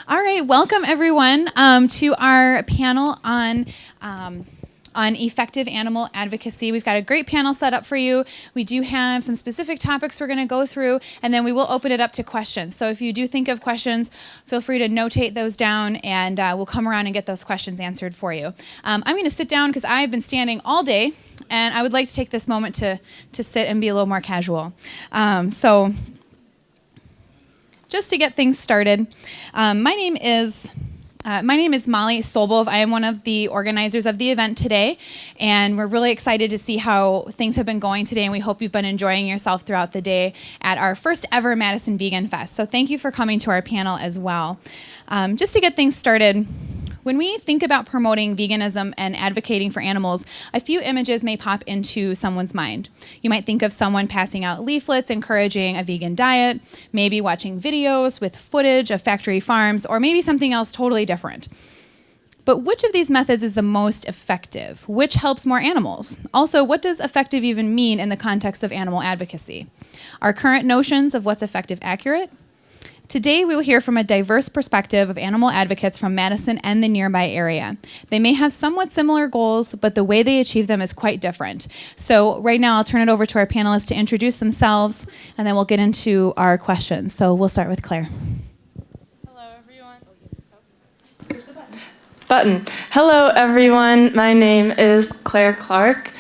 All right, welcome everyone to our panel on effective animal advocacy. We've got a great panel set up for you. We do have some specific topics we're going to go through, and then we will open it up to questions. So if you do think of questions, feel free to notate those down, and we'll come around and get those questions answered for you. I'm going to sit down because I've been standing all day, and I would like to take this moment to sit and be a little more casual. So just to get things started, my name is Molly Sobov. I am one of the organizers of the event today, and we're really excited to see how things have been going today, and we hope you've been enjoying yourself throughout the day at our first ever Madison Vegan Fest. So thank you for coming to our panel as well. Just to get things started, when we think about promoting veganism and advocating for animals, a few images may pop into someone's mind. You might think of someone passing out leaflets encouraging a vegan diet, maybe watching videos with footage of factory farms, or maybe something else totally different. But which of these methods is the most effective? Which helps more animals? Also, what does effective even mean in the context of animal advocacy? Are current notions of what's effective accurate? Today, we will hear from a diverse perspective of animal advocates from Madison and the nearby area. They may have somewhat similar goals, but the way they achieve them is quite different. So right now, I'll turn it over to our panelists to introduce themselves, and then we'll get into our questions. So we'll start with Claire. Hello, everyone. Here's the button. Hello, everyone. My name is Claire Clark.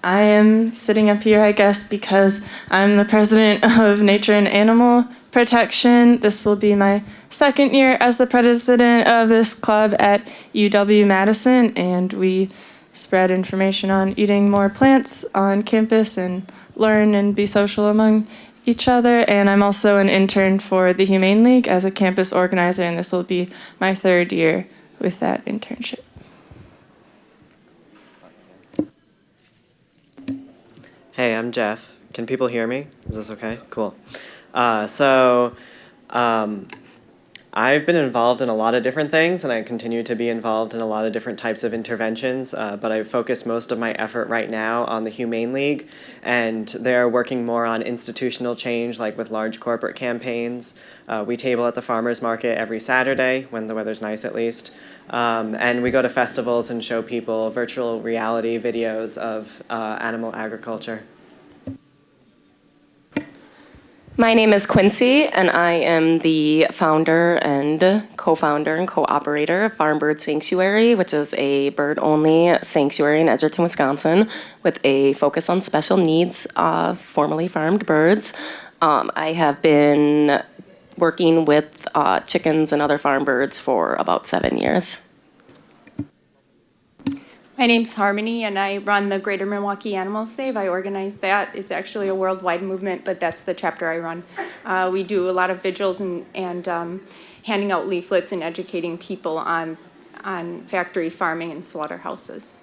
I am sitting up here, I guess, because I'm the president of Nature and Animal Protection. This will be my second year as the president of this club at UW-Madison, and we spread information on eating more plants on campus and learn and be social among each other. And I'm also an intern for the Humane League as a campus organizer, and this will be my third year with that internship. Hey, I'm Jeff. Can people hear me? Is this okay? Cool. I've been involved in a lot of different things, and I continue to be involved in a lot of different types of interventions, but I focus most of my effort right now on the Humane League, and they're working more on institutional change, like with large corporate campaigns. We table at the farmers market every Saturday, when the weather's nice at least, and we go to festivals and show people virtual reality videos of animal agriculture. My name is Quincy, and I am the founder and co-founder and co-operator of Farm Bird Sanctuary, which is a bird-only sanctuary in Edgerton, Wisconsin, with a focus on special needs of formerly farmed birds. I have been working with chickens and other farm birds for about 7 years. My name's Harmony, and I run the Greater Milwaukee Animal Save. I organize that. It's actually a worldwide movement, but that's the chapter I run. We do a lot of vigils and handing out leaflets and educating people on factory farming and slaughterhouses.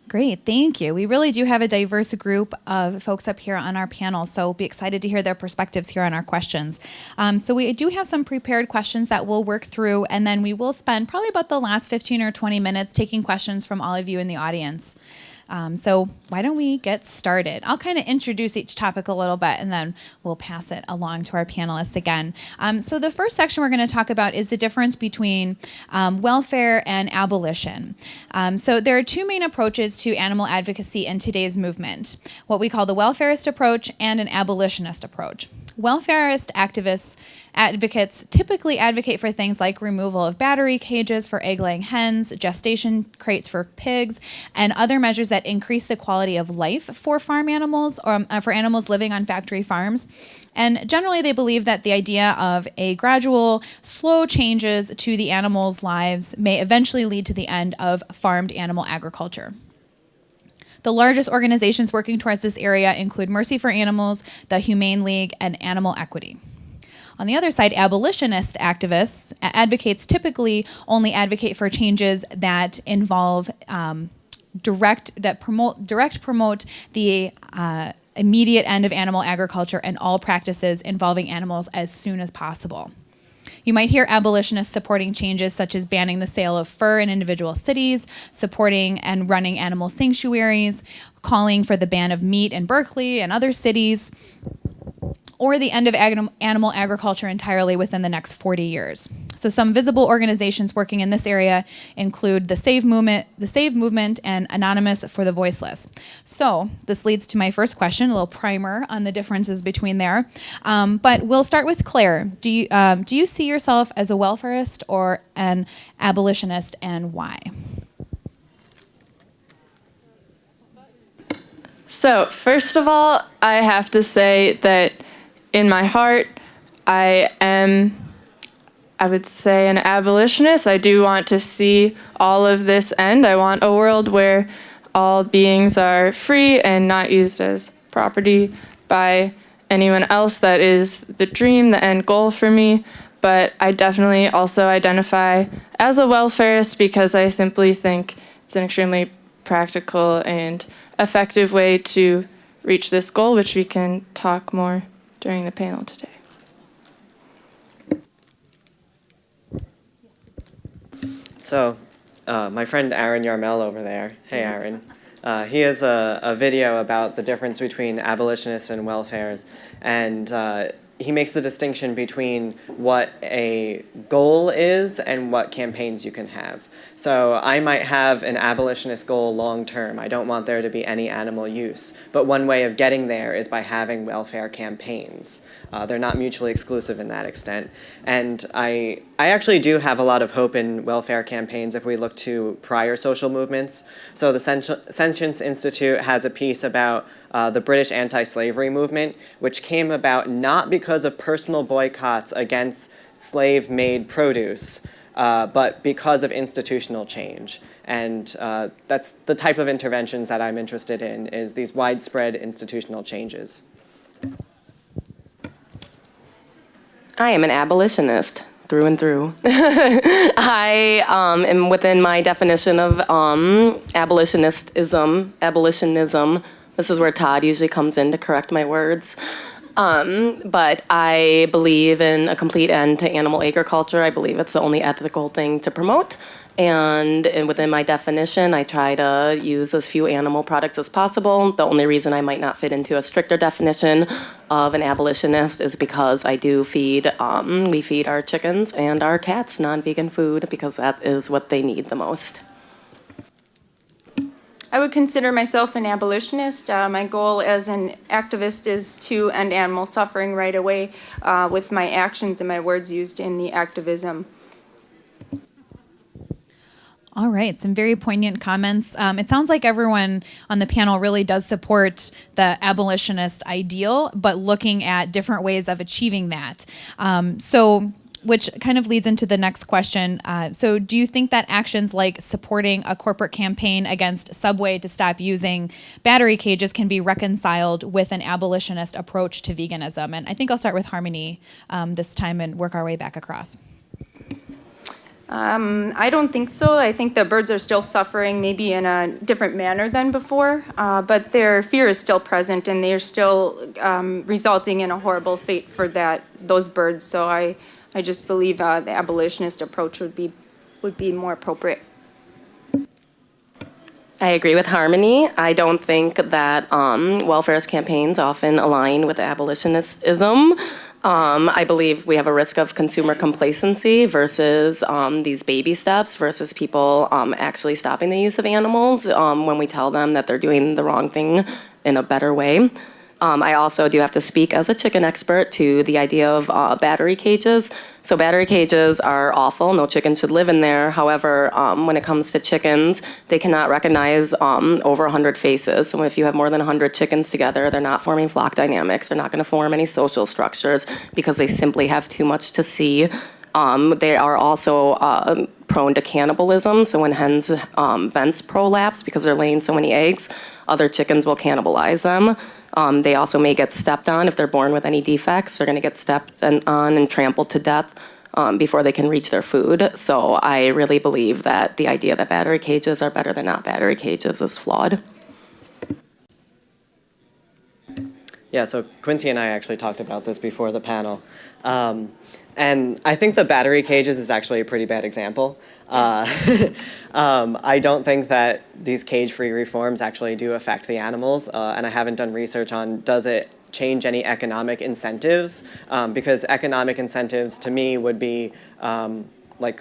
Great, thank you. We really do have a diverse group of folks up here on our panel, so we'll be excited to hear their perspectives here on our questions. So we do have some prepared questions that we'll work through, and then we will spend probably about the last 15 or 20 minutes taking questions from all of you in the audience. So why don't we get started? I'll kind of introduce each topic a little bit, and then we'll pass it along to our panelists again. So the first section we're going to talk about is the difference between welfare and abolition. So there are two main approaches to animal advocacy in today's movement, what we call the welfarist approach and an abolitionist approach. Welfarist advocates typically advocate for things like removal of battery cages for egg-laying hens, gestation crates for pigs, and other measures that increase the quality of life for farm animals or for animals living on factory farms. And generally, they believe that the idea of a gradual, slow changes to the animals' lives may eventually lead to the end of farmed animal agriculture. The largest organizations working towards this area include Mercy for Animals, the Humane League, and Animal Equity. On the other side, abolitionist advocates typically only advocate for changes that involve promote the immediate end of animal agriculture and all practices involving animals as soon as possible. You might hear abolitionists supporting changes such as banning the sale of fur in individual cities, supporting and running animal sanctuaries, calling for the ban of meat in Berkeley and other cities, or the end of animal agriculture entirely within the next 40 years. So some visible organizations working in this area include the Save Movement and Anonymous for the Voiceless. So this leads to my first question, a little primer on the differences between there. But we'll start with Claire. Do you see yourself as a welfarist or an abolitionist, and why? So, first of all, I have to say that in my heart, I would say, an abolitionist. I do want to see all of this end. I want a world where all beings are free and not used as property by anyone else. That is the dream, the end goal for me. But I definitely also identify as a welfarist because I simply think it's an extremely practical and effective way to reach this goal, which we can talk more during the panel today. So, my friend Aaron Yarmel over there, hey Aaron, he has a video about the difference between abolitionists and welfares, and he makes the distinction between what a goal is and what campaigns you can have. So I might have an abolitionist goal long term. I don't want there to be any animal use. But one way of getting there is by having welfare campaigns. They're not mutually exclusive in that extent. And I actually do have a lot of hope in welfare campaigns if we look to prior social movements. So the Sentience Institute has a piece about the British anti-slavery movement, which came about not because of personal boycotts against slave-made produce, but because of institutional change. And that's the type of interventions that I'm interested in, is these widespread institutional changes. I am an abolitionist through and through. I am within my definition of abolitionism. This is where Todd usually comes in to correct my words. But I believe in a complete end to animal agriculture. I believe it's the only ethical thing to promote. And within my definition, I try to use as few animal products as possible. The only reason I might not fit into a stricter definition of an abolitionist is because I do we feed our chickens and our cats non-vegan food because that is what they need the most. I would consider myself an abolitionist. My goal as an activist is to end animal suffering right away with my actions and my words used in the activism. All right, some very poignant comments. It sounds like everyone on the panel really does support the abolitionist ideal, but looking at different ways of achieving that. Which kind of leads into the next question. So do you think that actions like supporting a corporate campaign against Subway to stop using battery cages can be reconciled with an abolitionist approach to veganism? And I think I'll start with Harmony this time and work our way back across. I don't think so. I think the birds are still suffering, maybe in a different manner than before, but their fear is still present, and they're still resulting in a horrible fate for those birds. So I just believe the abolitionist approach would be more appropriate. I agree with Harmony. I don't think that welfarist campaigns often align with abolitionism. I believe we have a risk of consumer complacency versus these baby steps versus people actually stopping the use of animals when we tell them that they're doing the wrong thing in a better way. I also do have to speak as a chicken expert to the idea of battery cages. So battery cages are awful. No chicken should live in there. However, when it comes to chickens, they cannot recognize over 100 faces. So if you have more than 100 chickens together, they're not forming flock dynamics. They're not going to form any social structures because they simply have too much to see. They are also prone to cannibalism. So when hens' vents prolapse because they're laying so many eggs, other chickens will cannibalize them. They also may get stepped on if they're born with any defects. They're going to get stepped on and trampled to death before they can reach their food. So I really believe that the idea that battery cages are better than not battery cages is flawed. Yeah, so Quincy and I actually talked about this before the panel. And I think the battery cages is actually a pretty bad example. I don't think that these cage-free reforms actually do affect the animals, and I haven't done research on does it change any economic incentives, because economic incentives to me would be like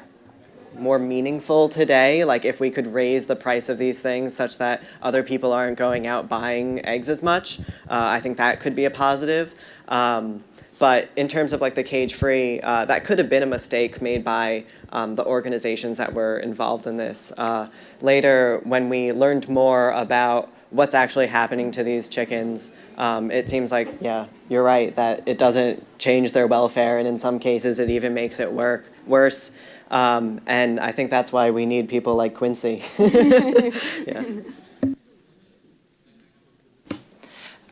more meaningful today. Like if we could raise the price of these things such that other people aren't going out buying eggs as much, I think that could be a positive. But in terms of like the cage-free, that could have been a mistake made by the organizations that were involved in this. Later, when we learned more about what's actually happening to these chickens, it seems like, yeah, you're right, that it doesn't change their welfare, and in some cases it even makes it worse. And I think that's why we need people like Quincy. Yeah.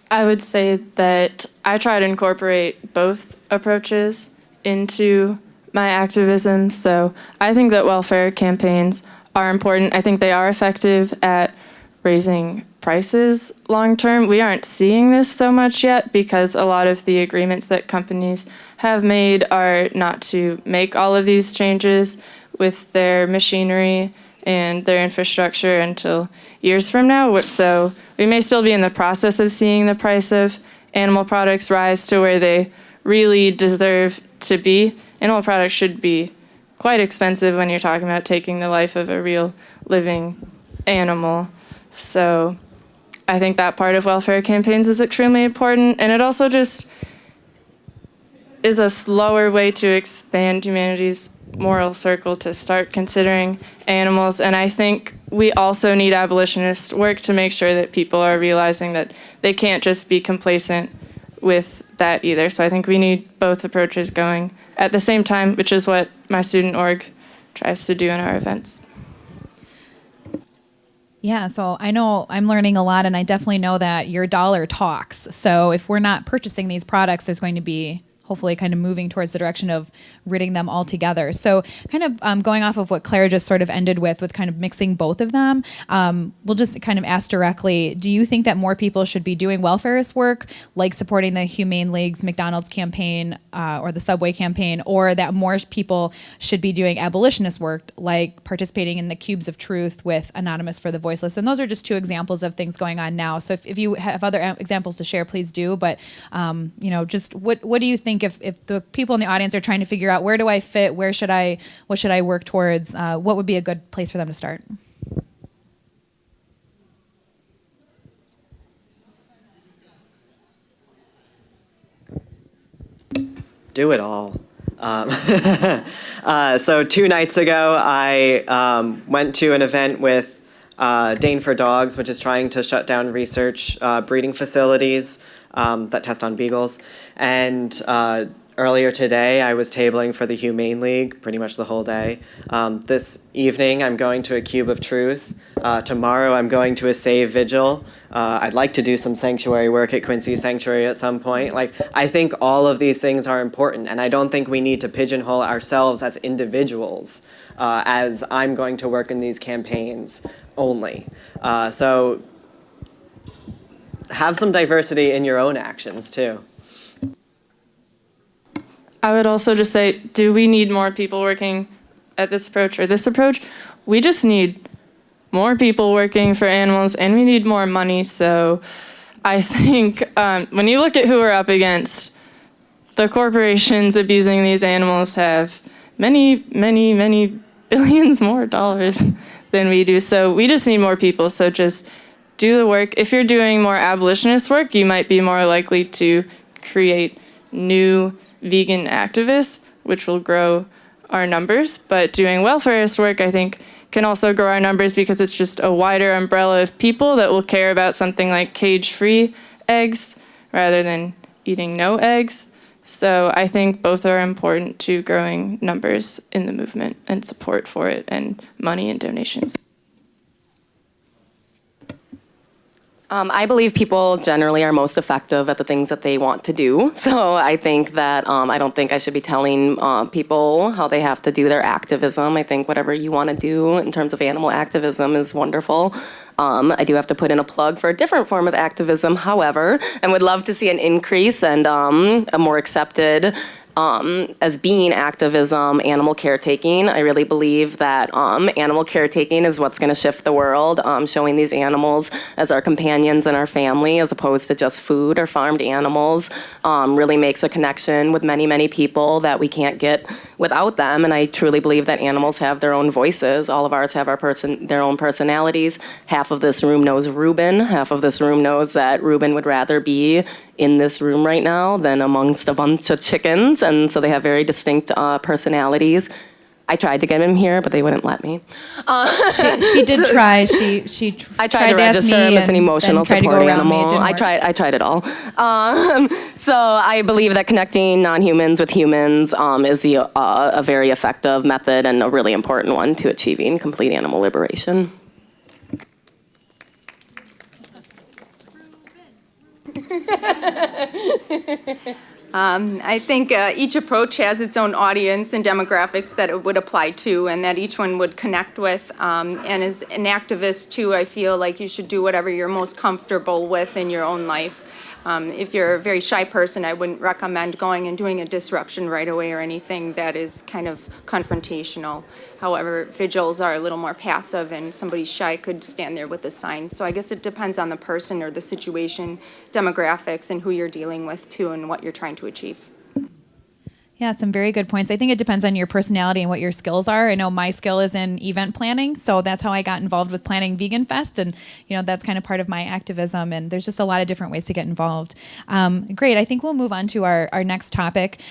I would say that I try to incorporate both approaches into my activism. So I think that welfare campaigns are important. I think they are effective at raising prices long term. We aren't seeing this so much yet because a lot of the agreements that companies have made are not to make all of these changes with their machinery and their infrastructure until years from now. So we may still be in the process of seeing the price of animal products rise to where they really deserve to be. Animal products should be quite expensive when you're talking about taking the life of a real living animal. So I think that part of welfare campaigns is extremely important, and it also just is a slower way to expand humanity's moral circle to start considering animals. And I think we also need abolitionist work to make sure that people are realizing that they can't just be complacent with that either. So I think we need both approaches going at the same time, which is what my student org tries to do in our events. Yeah, so I know I'm learning a lot, and I definitely know that your dollar talks. So if we're not purchasing these products, there's going to be hopefully kind of moving towards the direction of ridding them altogether. So kind of going off of what Claire just sort of ended with kind of mixing both of them, we'll just kind of ask directly, do you think that more people should be doing welfarist work, like supporting the Humane League's McDonald's campaign or the Subway campaign, or that more people should be doing abolitionist work, like participating in the Cubes of Truth with Anonymous for the Voiceless? And those are just two examples of things going on now. So if you have other examples to share, please do. But, just what do you think if the people in the audience are trying to figure out where do I fit, what should I work towards, what would be a good place for them to start? Do it all. So 2 nights ago, I went to an event with Dane for Dogs, which is trying to shut down research breeding facilities that test on beagles. And earlier today, I was tabling for the Humane League pretty much the whole day. This evening, I'm going to a Cube of Truth. Tomorrow, I'm going to a Save Vigil. I'd like to do some sanctuary work at Quincy Sanctuary at some point. I think all of these things are important, and I don't think we need to pigeonhole ourselves as individuals, as I'm going to work in these campaigns only. So have some diversity in your own actions, too. I would also just say, do we need more people working at this approach or this approach? We just need more people working for animals, and we need more money. So I think when you look at who we're up against, the corporations abusing these animals have many, many, many billions more dollars than we do. So we just need more people. So just do the work. If you're doing more abolitionist work, you might be more likely to create new vegan activists, which will grow our numbers. But doing welfarist work, I think, can also grow our numbers because it's just a wider umbrella of people that will care about something like cage-free eggs rather than eating no eggs. So I think both are important to growing numbers in the movement and support for it and money and donations. I believe people generally are most effective at the things that they want to do. So I think that I don't think I should be telling people how they have to do their activism. I think whatever you want to do in terms of animal activism is wonderful. I do have to put in a plug for a different form of activism, however, and would love to see an increase and a more accepted as being activism, animal caretaking. I really believe that animal caretaking is what's going to shift the world, showing these animals as our companions and our family as opposed to just food or farmed animals really makes a connection with many, many people that we can't get without them. And I truly believe that animals have their own voices. All of ours have their own personalities. Half of this room knows Ruben. Half of this room knows that Ruben would rather be in this room right now than amongst a bunch of chickens. And so they have very distinct personalities. I tried to get him here, but they wouldn't let me. She did try. I tried to register him as an emotional support animal. I tried. tried it all. So I believe that connecting non-humans with humans is a very effective method and a really important one to achieving complete animal liberation. I think each approach has its own audience and demographics that it would apply to and that each one would connect with. And as an activist, too, I feel like you should do whatever you're most comfortable with in your own life. If you're a very shy person, I wouldn't recommend going and doing a disruption right away or anything that is kind of confrontational. However, vigils are a little more passive and somebody shy could stand there with a sign. So I guess it depends on the person or the situation, demographics, and who you're dealing with too and what you're trying to achieve. Yeah, some very good points. I think it depends on your personality and what your skills are. I know my skill is in event planning, so that's how I got involved with planning Vegan Fest, and that's kind of part of my activism. And there's just a lot of different ways to get involved. Great. I think we'll move on to our next topic,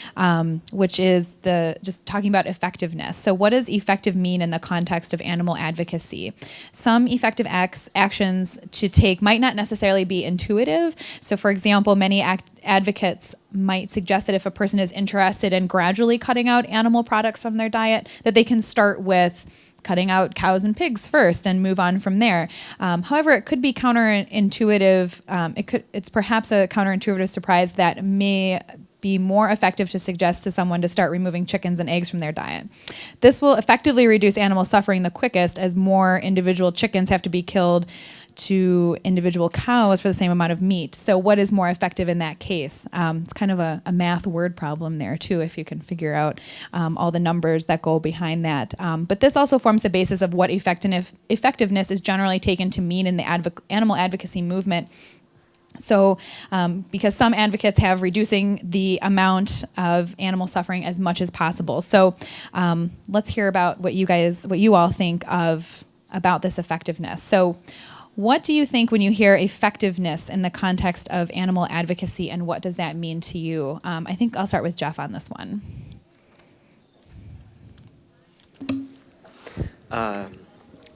which is just talking about effectiveness. So, what does effective mean in the context of animal advocacy? Some effective actions to take might not necessarily be intuitive. So, for example, many advocates might suggest that if a person is interested in gradually cutting out animal products from their diet, that they can start with cutting out cows and pigs first and move on from there. However, it could be counterintuitive. It's perhaps a counterintuitive surprise that may be more effective to suggest to someone to start removing chickens and eggs from their diet. This will effectively reduce animal suffering the quickest, as more individual chickens have to be killed to individual cows for the same amount of meat. So what is more effective in that case? It's kind of a math word problem there too, if you can figure out all the numbers that go behind that. But this also forms the basis of what effectiveness is generally taken to mean in the animal advocacy movement. So because some advocates have reducing the amount of animal suffering as much as possible. So let's hear about what you all think about this effectiveness. So what do you think when you hear effectiveness in the context of animal advocacy, and what does that mean to you? I think I'll start with Jeff on this one.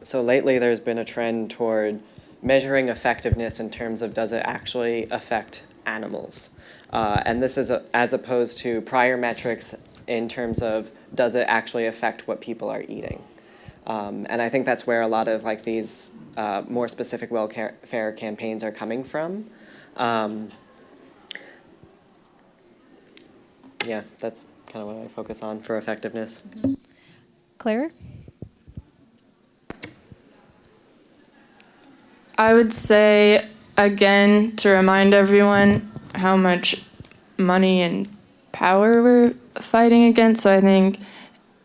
So lately there's been a trend toward measuring effectiveness in terms of does it actually affect animals. And this is as opposed to prior metrics in terms of does it actually affect what people are eating. And I think that's where a lot of these more specific welfare campaigns are coming from. Yeah, that's kind of what I focus on for effectiveness. Mm-hmm. Claire? I would say, again, to remind everyone how much money and power we're fighting against. So I think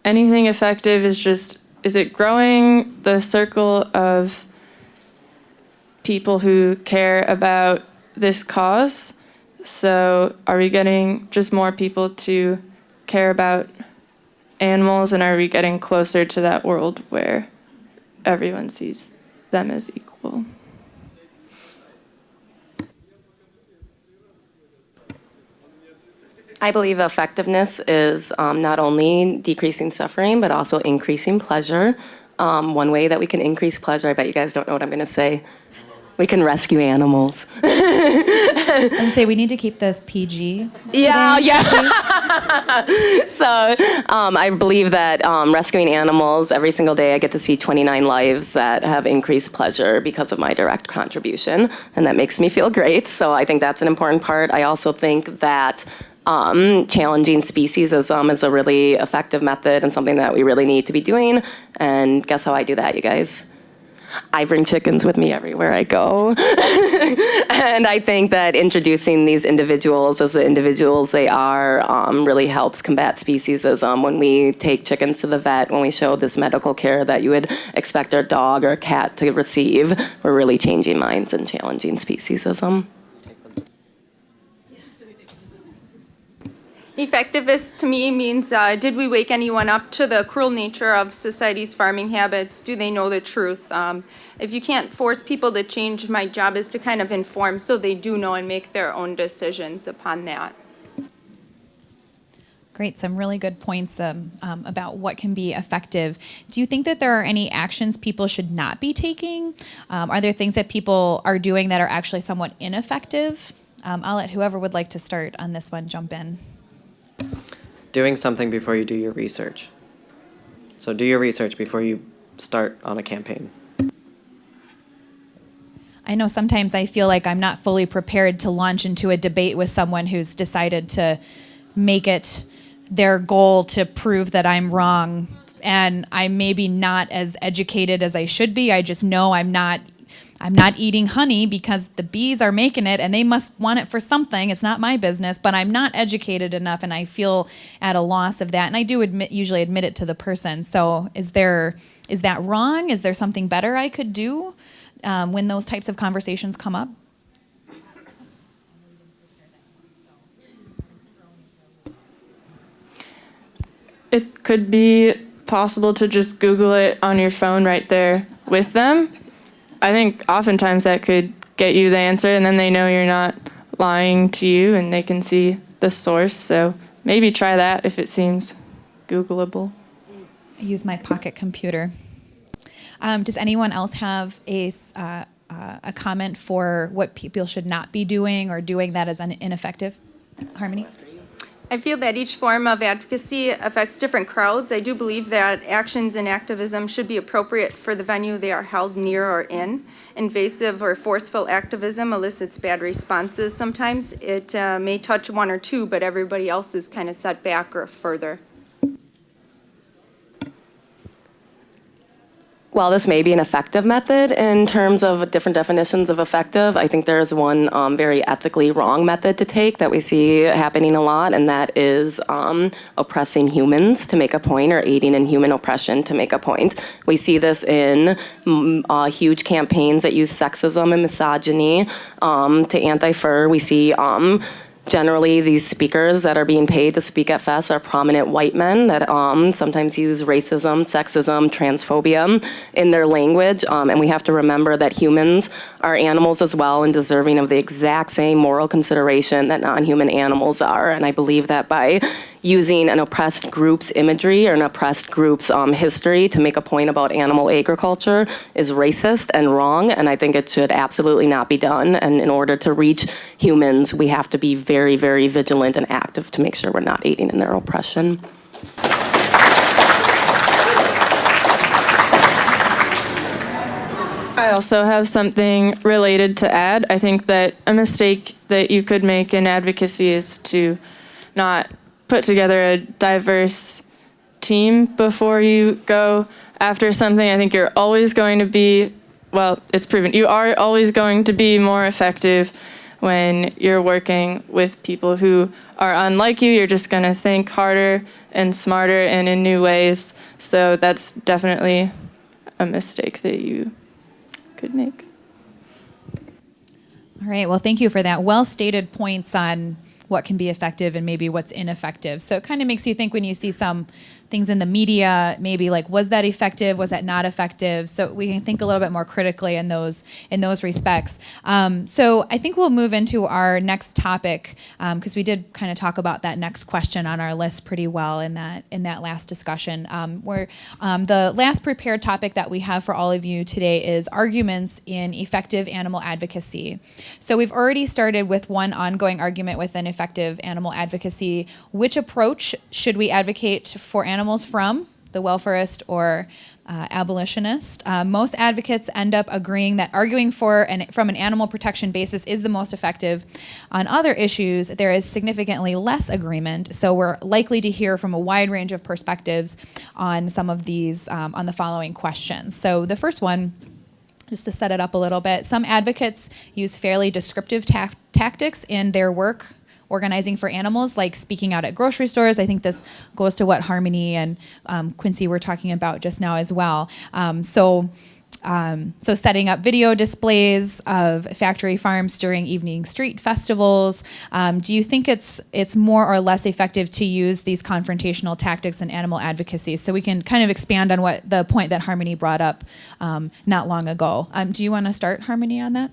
anything effective is it growing the circle of people who care about this cause? So are we getting just more people to care about animals, and are we getting closer to that world where everyone sees them as equal? I believe effectiveness is not only decreasing suffering, but also increasing pleasure. One way that we can increase pleasure, I bet you guys don't know what I'm going to say. We can rescue animals. And say we need to keep this PG. Yeah. So I believe that rescuing animals, every single day I get to see 29 lives that have increased pleasure because of my direct contribution, and that makes me feel great. So I think that's an important part. I also think that challenging speciesism is a really effective method and something that we really need to be doing. And guess how I do that, you guys? I bring chickens with me everywhere I go. And I think that introducing these individuals as the individuals they are really helps combat speciesism. When we take chickens to the vet, when we show this medical care that you would expect a dog or a cat to receive, we're really changing minds and challenging speciesism. Effectivist to me means, did we wake anyone up to the cruel nature of society's farming habits? Do they know the truth? If you can't force people to change, my job is to kind of inform so they do know and make their own decisions upon that. Great, some really good points about what can be effective. Do you think that there are any actions people should not be taking? Are there things that people are doing that are actually somewhat ineffective? I'll let whoever would like to start on this one jump in. Doing something before you do your research. So do your research before you start on a campaign. I know sometimes I feel like I'm not fully prepared to launch into a debate with someone who's decided to make it their goal to prove that I'm wrong, and I'm maybe not as educated as I should be. I just know I'm not eating honey because the bees are making it and they must want it for something. It's not my business, but I'm not educated enough and I feel at a loss of that. And I do usually admit it to the person. So is that wrong? Is there something better I could do when those types of conversations come up? It could be possible to just Google it on your phone right there with them. I think oftentimes that could get you the answer, and then they know you're not lying to you and they can see the source. So maybe try that if it seems Googleable. I use my pocket computer. Does anyone else have a comment for what people should not be doing or doing that is ineffective? Harmony? I feel that each form of advocacy affects different crowds. I do believe that actions in activism should be appropriate for the venue they are held near or in. Invasive or forceful activism elicits bad responses. Sometimes it may touch one or two, but everybody else is kind of set back or further. While this may be an effective method in terms of different definitions of effective, I think there is one very ethically wrong method to take that we see happening a lot, and that is oppressing humans to make a point or aiding in human oppression to make a point. We see this in huge campaigns that use sexism and misogyny to anti-fur. We see generally, these speakers that are being paid to speak at fests are prominent white men that sometimes use racism, sexism, transphobia in their language. And we have to remember that humans are animals as well and deserving of the exact same moral consideration that non-human animals are. And I believe that by using an oppressed group's imagery or an oppressed group's history to make a point about animal agriculture is racist and wrong, and I think it should absolutely not be done. And in order to reach humans, we have to be very, very vigilant and active to make sure we're not aiding in their oppression. I also have something related to add. I think that a mistake that you could make in advocacy is to not put together a diverse team before you go after something. I think you're always going to be, well, it's proven, you are always going to be more effective when you're working with people who are unlike you. You're just going to think harder and smarter and in new ways. So that's definitely a mistake that you could make. All right, well, thank you for that. Well-stated points on what can be effective and maybe what's ineffective. So it kind of makes you think when you see some things in the media, maybe like, was that effective? Was that not effective? So we can think a little bit more critically in those respects. So I think we'll move into our next topic because we did kind of talk about that next question on our list pretty well in that last discussion. Where the last prepared topic that we have for all of you today is arguments in effective animal advocacy. So we've already started with one ongoing argument within effective animal advocacy. Which approach should we advocate for animals from, the welfarist or abolitionist? Most advocates end up agreeing that arguing from an animal protection basis is the most effective. On other issues, there is significantly less agreement, so we're likely to hear from a wide range of perspectives on some of these, on the following questions. So the first one just to set it up a little bit. Some advocates use fairly descriptive tactics in their work organizing for animals, like speaking out at grocery stores. I think this goes to what Harmony and Quincy were talking about just now as well. So setting up video displays of factory farms during evening street festivals. Do you think it's more or less effective to use these confrontational tactics in animal advocacy? So we can kind of expand on what the point that Harmony brought up not long ago. Do you want to start, Harmony, on that?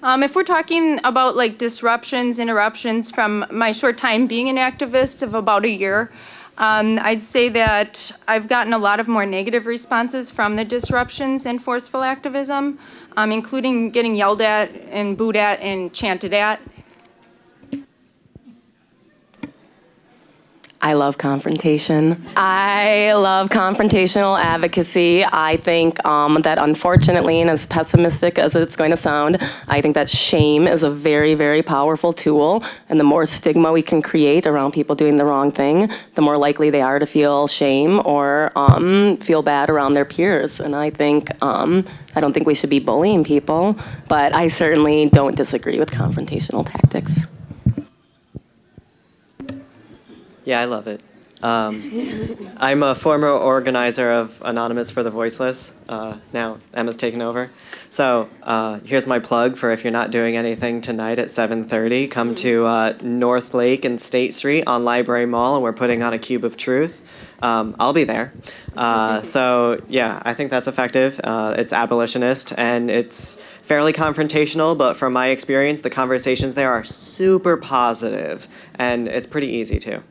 If we're talking about like disruptions, interruptions from my short time being an activist of about a year, I'd say that I've gotten a lot of more negative responses from the disruptions and forceful activism, including getting yelled at and booed at and chanted at. I love confrontation. I love confrontational advocacy. I think that unfortunately, and as pessimistic as it's going to sound, I think that shame is a very, very powerful tool. And the more stigma we can create around people doing the wrong thing, the more likely they are to feel shame or feel bad around their peers. And I think, I don't think we should be bullying people, but I certainly don't disagree with confrontational tactics. Yeah, I love it. I'm a former organizer of Anonymous for the Voiceless. Now Emma's taken over. So here's my plug for if you're not doing anything tonight at 7:30, come to North Lake and State Street on Library Mall, and we're putting on a Cube of Truth. I'll be there. So yeah, I think that's effective. It's abolitionist and it's fairly confrontational, but from my experience, the conversations there are super positive, and it's pretty easy too.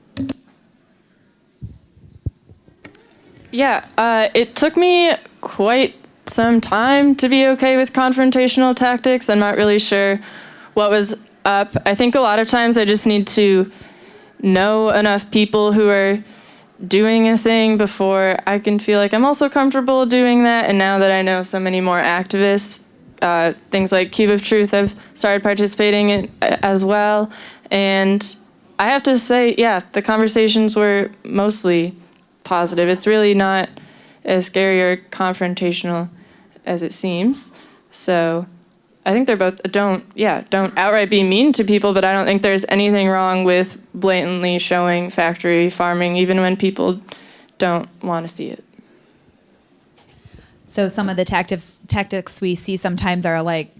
Yeah, it took me quite some time to be okay with confrontational tactics. I'm not really sure what was up. I think a lot of times I just need to know enough people who are doing a thing before I can feel like I'm also comfortable doing that. And now that I know so many more activists, things like Cube of Truth, I've started participating in as well. And I have to say, yeah, the conversations were mostly positive. It's really not as scary or confrontational as it seems. So I think they're both, don't outright be mean to people, but I don't think there's anything wrong with blatantly showing factory farming, even when people don't want to see it. So some of the tactics we see sometimes are like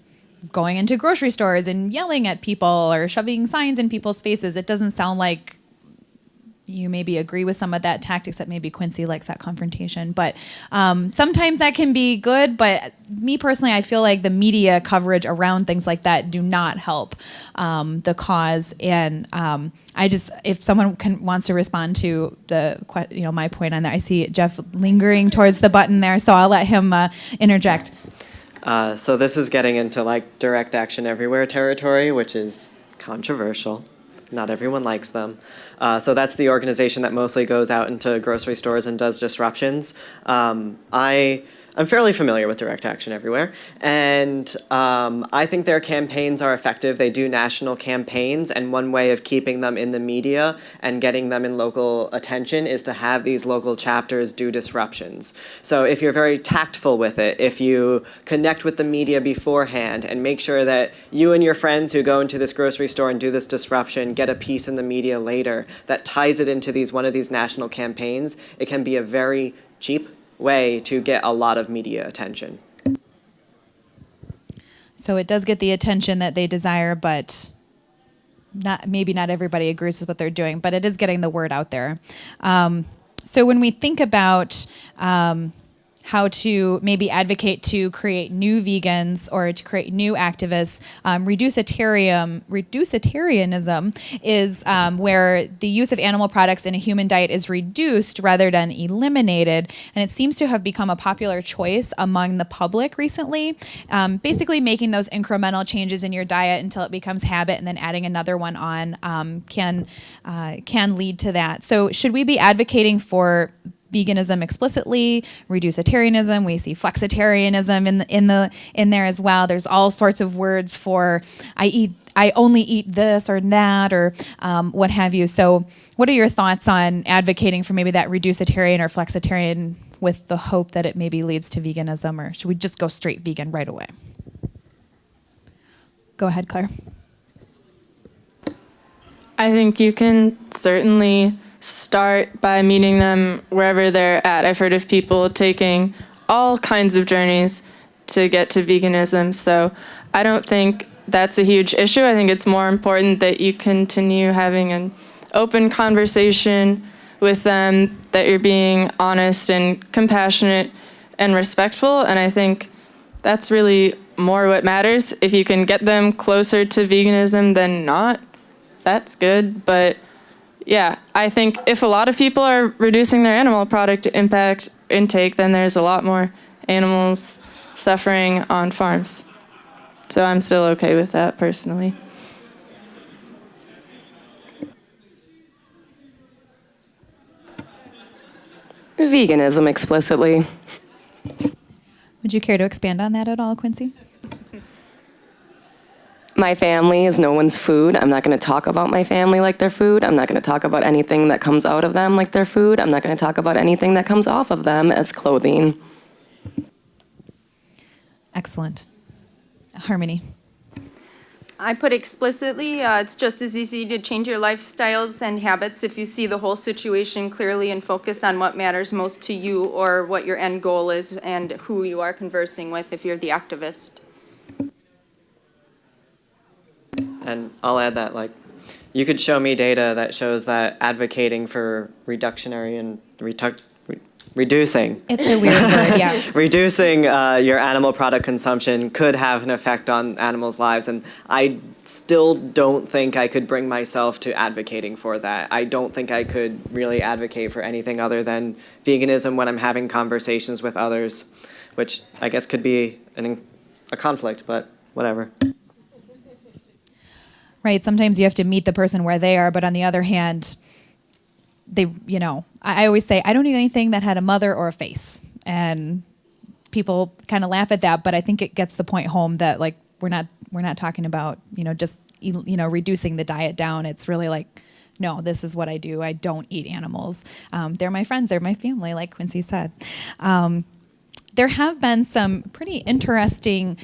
going into grocery stores and yelling at people or shoving signs in people's faces. It doesn't sound like you maybe agree with some of that tactics, that maybe Quincy likes that confrontation. But sometimes that can be good. But me personally, I feel like the media coverage around things like that do not help the cause. And if someone wants to respond to my point on that, I see Jeff lingering towards the button there, so I'll let him interject. So this is getting into like direct action everywhere territory, which is controversial. Not everyone likes them. So that's the organization that mostly goes out into grocery stores and does disruptions. I'm fairly familiar with Direct Action Everywhere, and I think their campaigns are effective. They do national campaigns, and one way of keeping them in the media and getting them in local attention is to have these local chapters do disruptions. So if you're very tactful with it, if you connect with the media beforehand and make sure that you and your friends who go into this grocery store and do this disruption get a piece in the media later that ties it into one of these national campaigns, it can be a very cheap way to get a lot of media attention. So it does get the attention that they desire, but maybe not everybody agrees with what they're doing, but it is getting the word out there. So when we think about how to maybe advocate to create new vegans or to create new activists, reducitarianism is where the use of animal products in a human diet is reduced rather than eliminated. And it seems to have become a popular choice among the public recently. Basically making those incremental changes in your diet until it becomes habit, and then adding another one on can lead to that. So should we be advocating for veganism explicitly, reducitarianism? We see flexitarianism in there as well. There's all sorts of words for I only eat this or that or what have you. So what are your thoughts on advocating for maybe that reducitarian or flexitarian with the hope that it maybe leads to veganism, or should we just go straight vegan right away? Go ahead, Claire. I think you can certainly start by meeting them wherever they're at. I've heard of people taking all kinds of journeys to get to veganism, so I don't think that's a huge issue. I think it's more important that you continue having an open conversation with them, that you're being honest and compassionate and respectful, and I think that's really more what matters. If you can get them closer to veganism than not, that's good. But yeah, I think if a lot of people are reducing their animal product intake, then there's a lot more animals suffering on farms. So I'm still okay with that personally. Veganism explicitly. Would you care to expand on that at all, Quincy? My family is no one's food. I'm not going to talk about my family like their food. I'm not going to talk about anything that comes out of them like their food. I'm not going to talk about anything that comes off of them as clothing. Excellent. Harmony. I put explicitly, it's just as easy to change your lifestyles and habits if you see the whole situation clearly and focus on what matters most to you or what your end goal is and who you are conversing with if you're the activist. And I'll add that, like, you could show me data that shows that advocating for reductionary and reducing. It's a weird word, yeah. Reducing your animal product consumption could have an effect on animals' lives, and I still don't think I could bring myself to advocating for that. I don't think I could really advocate for anything other than veganism when I'm having conversations with others, which I guess could be a conflict, but whatever. Right, sometimes you have to meet the person where they are, but on the other hand, I always say, I don't eat anything that had a mother or a face. And people kind of laugh at that, but I think it gets the point home that, like, we're not talking about, just, reducing the diet down. It's really like, no, this is what I do. I don't eat animals. They're my friends. They're my family, like Quincy said. There have been some pretty interesting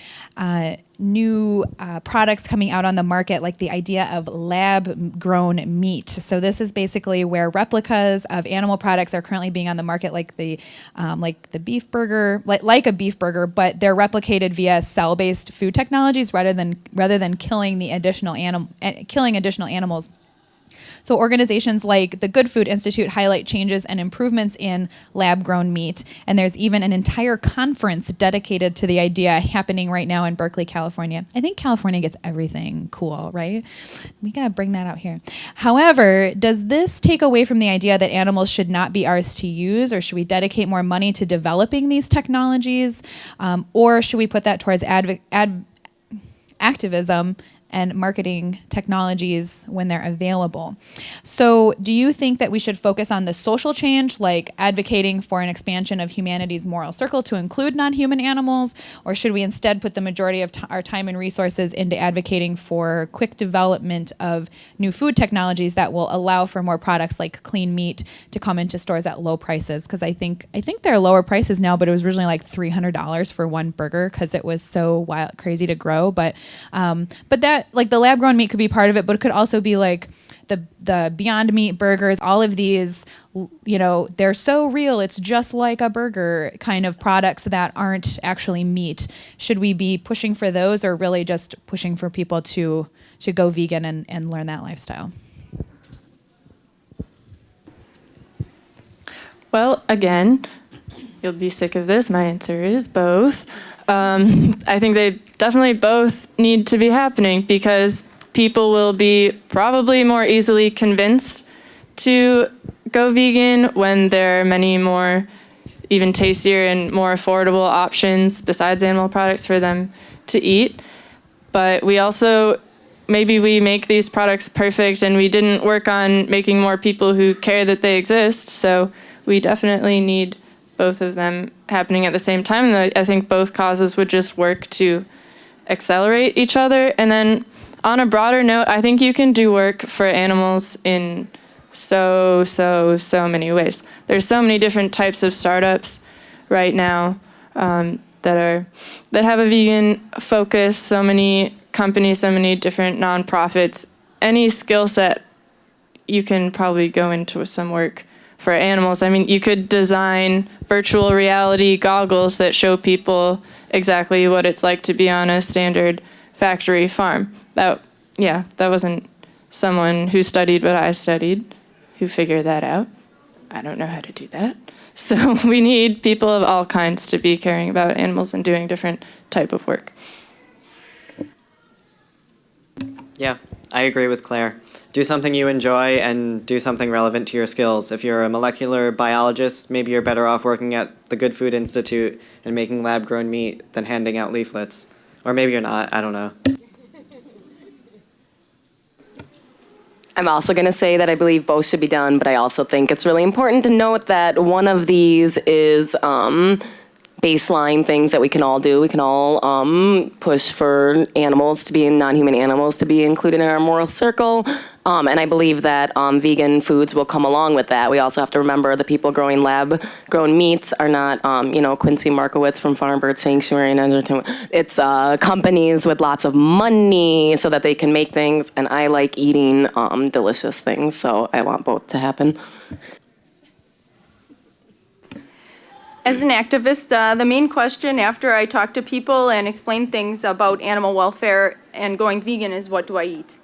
new products coming out on the market, like the idea of lab-grown meat. So this is basically where replicas of animal products are currently being on the market, like the beef burger, like a beef burger, but they're replicated via cell-based food technologies rather than killing additional animals. So organizations like the Good Food Institute highlight changes and improvements in lab-grown meat, and there's even an entire conference dedicated to the idea happening right now in Berkeley, California. I think California gets everything cool, right? We gotta bring that out here. However, does this take away from the idea that animals should not be ours to use, or should we dedicate more money to developing these technologies, or should we put that towards activism and marketing technologies when they're available? So do you think that we should focus on the social change, like advocating for an expansion of humanity's moral circle to include non-human animals, or should we instead put the majority of our time and resources into advocating for quick development of new food technologies that will allow for more products like clean meat to come into stores at low prices? Because I think there are lower prices now, but it was originally like $300 for one burger because it was so crazy to grow. But that, like, the lab-grown meat could be part of it, but it could also be like the Beyond Meat burgers, all of these, they're so real, it's just like a burger kind of products that aren't actually meat. Should we be pushing for those, or really just pushing for people to go vegan and learn that lifestyle? Well, again, you'll be sick of this. My answer is both. I think they definitely both need to be happening because people will be probably more easily convinced to go vegan when there are many more even tastier and more affordable options besides animal products for them to eat. But we also, maybe we make these products perfect and we didn't work on making more people who care that they exist. So we definitely need both of them happening at the same time. And I think both causes would just work to accelerate each other. And then on a broader note, I think you can do work for animals in so many ways. There's so many different types of startups right now that have a vegan focus. So many companies, so many different nonprofits. Any skill set, you can probably go into some work for animals. I mean, you could design virtual reality goggles that show people exactly what it's like to be on a standard factory farm. That wasn't someone who studied what I studied who figured that out. I don't know how to do that. So we need people of all kinds to be caring about animals and doing different type of work. Yeah, I agree with Claire. Do something you enjoy and do something relevant to your skills. If you're a molecular biologist, maybe you're better off working at the Good Food Institute and making lab-grown meat than handing out leaflets. Or maybe you're not, I don't know. I'm also going to say that I believe both should be done, but I also think it's really important to note that one of these is baseline things that we can all do. We can all push for animals to be, non-human animals to be included in our moral circle. And I believe that vegan foods will come along with that. We also have to remember the people growing lab-grown meats are not, Quincy Markowitz from Farm Bird Sanctuary in Edgerton. It's companies with lots of money so that they can make things. And I like eating delicious things, so I want both to happen. As an activist, the main question after I talk to people and explain things about animal welfare and going vegan is, what do I eat?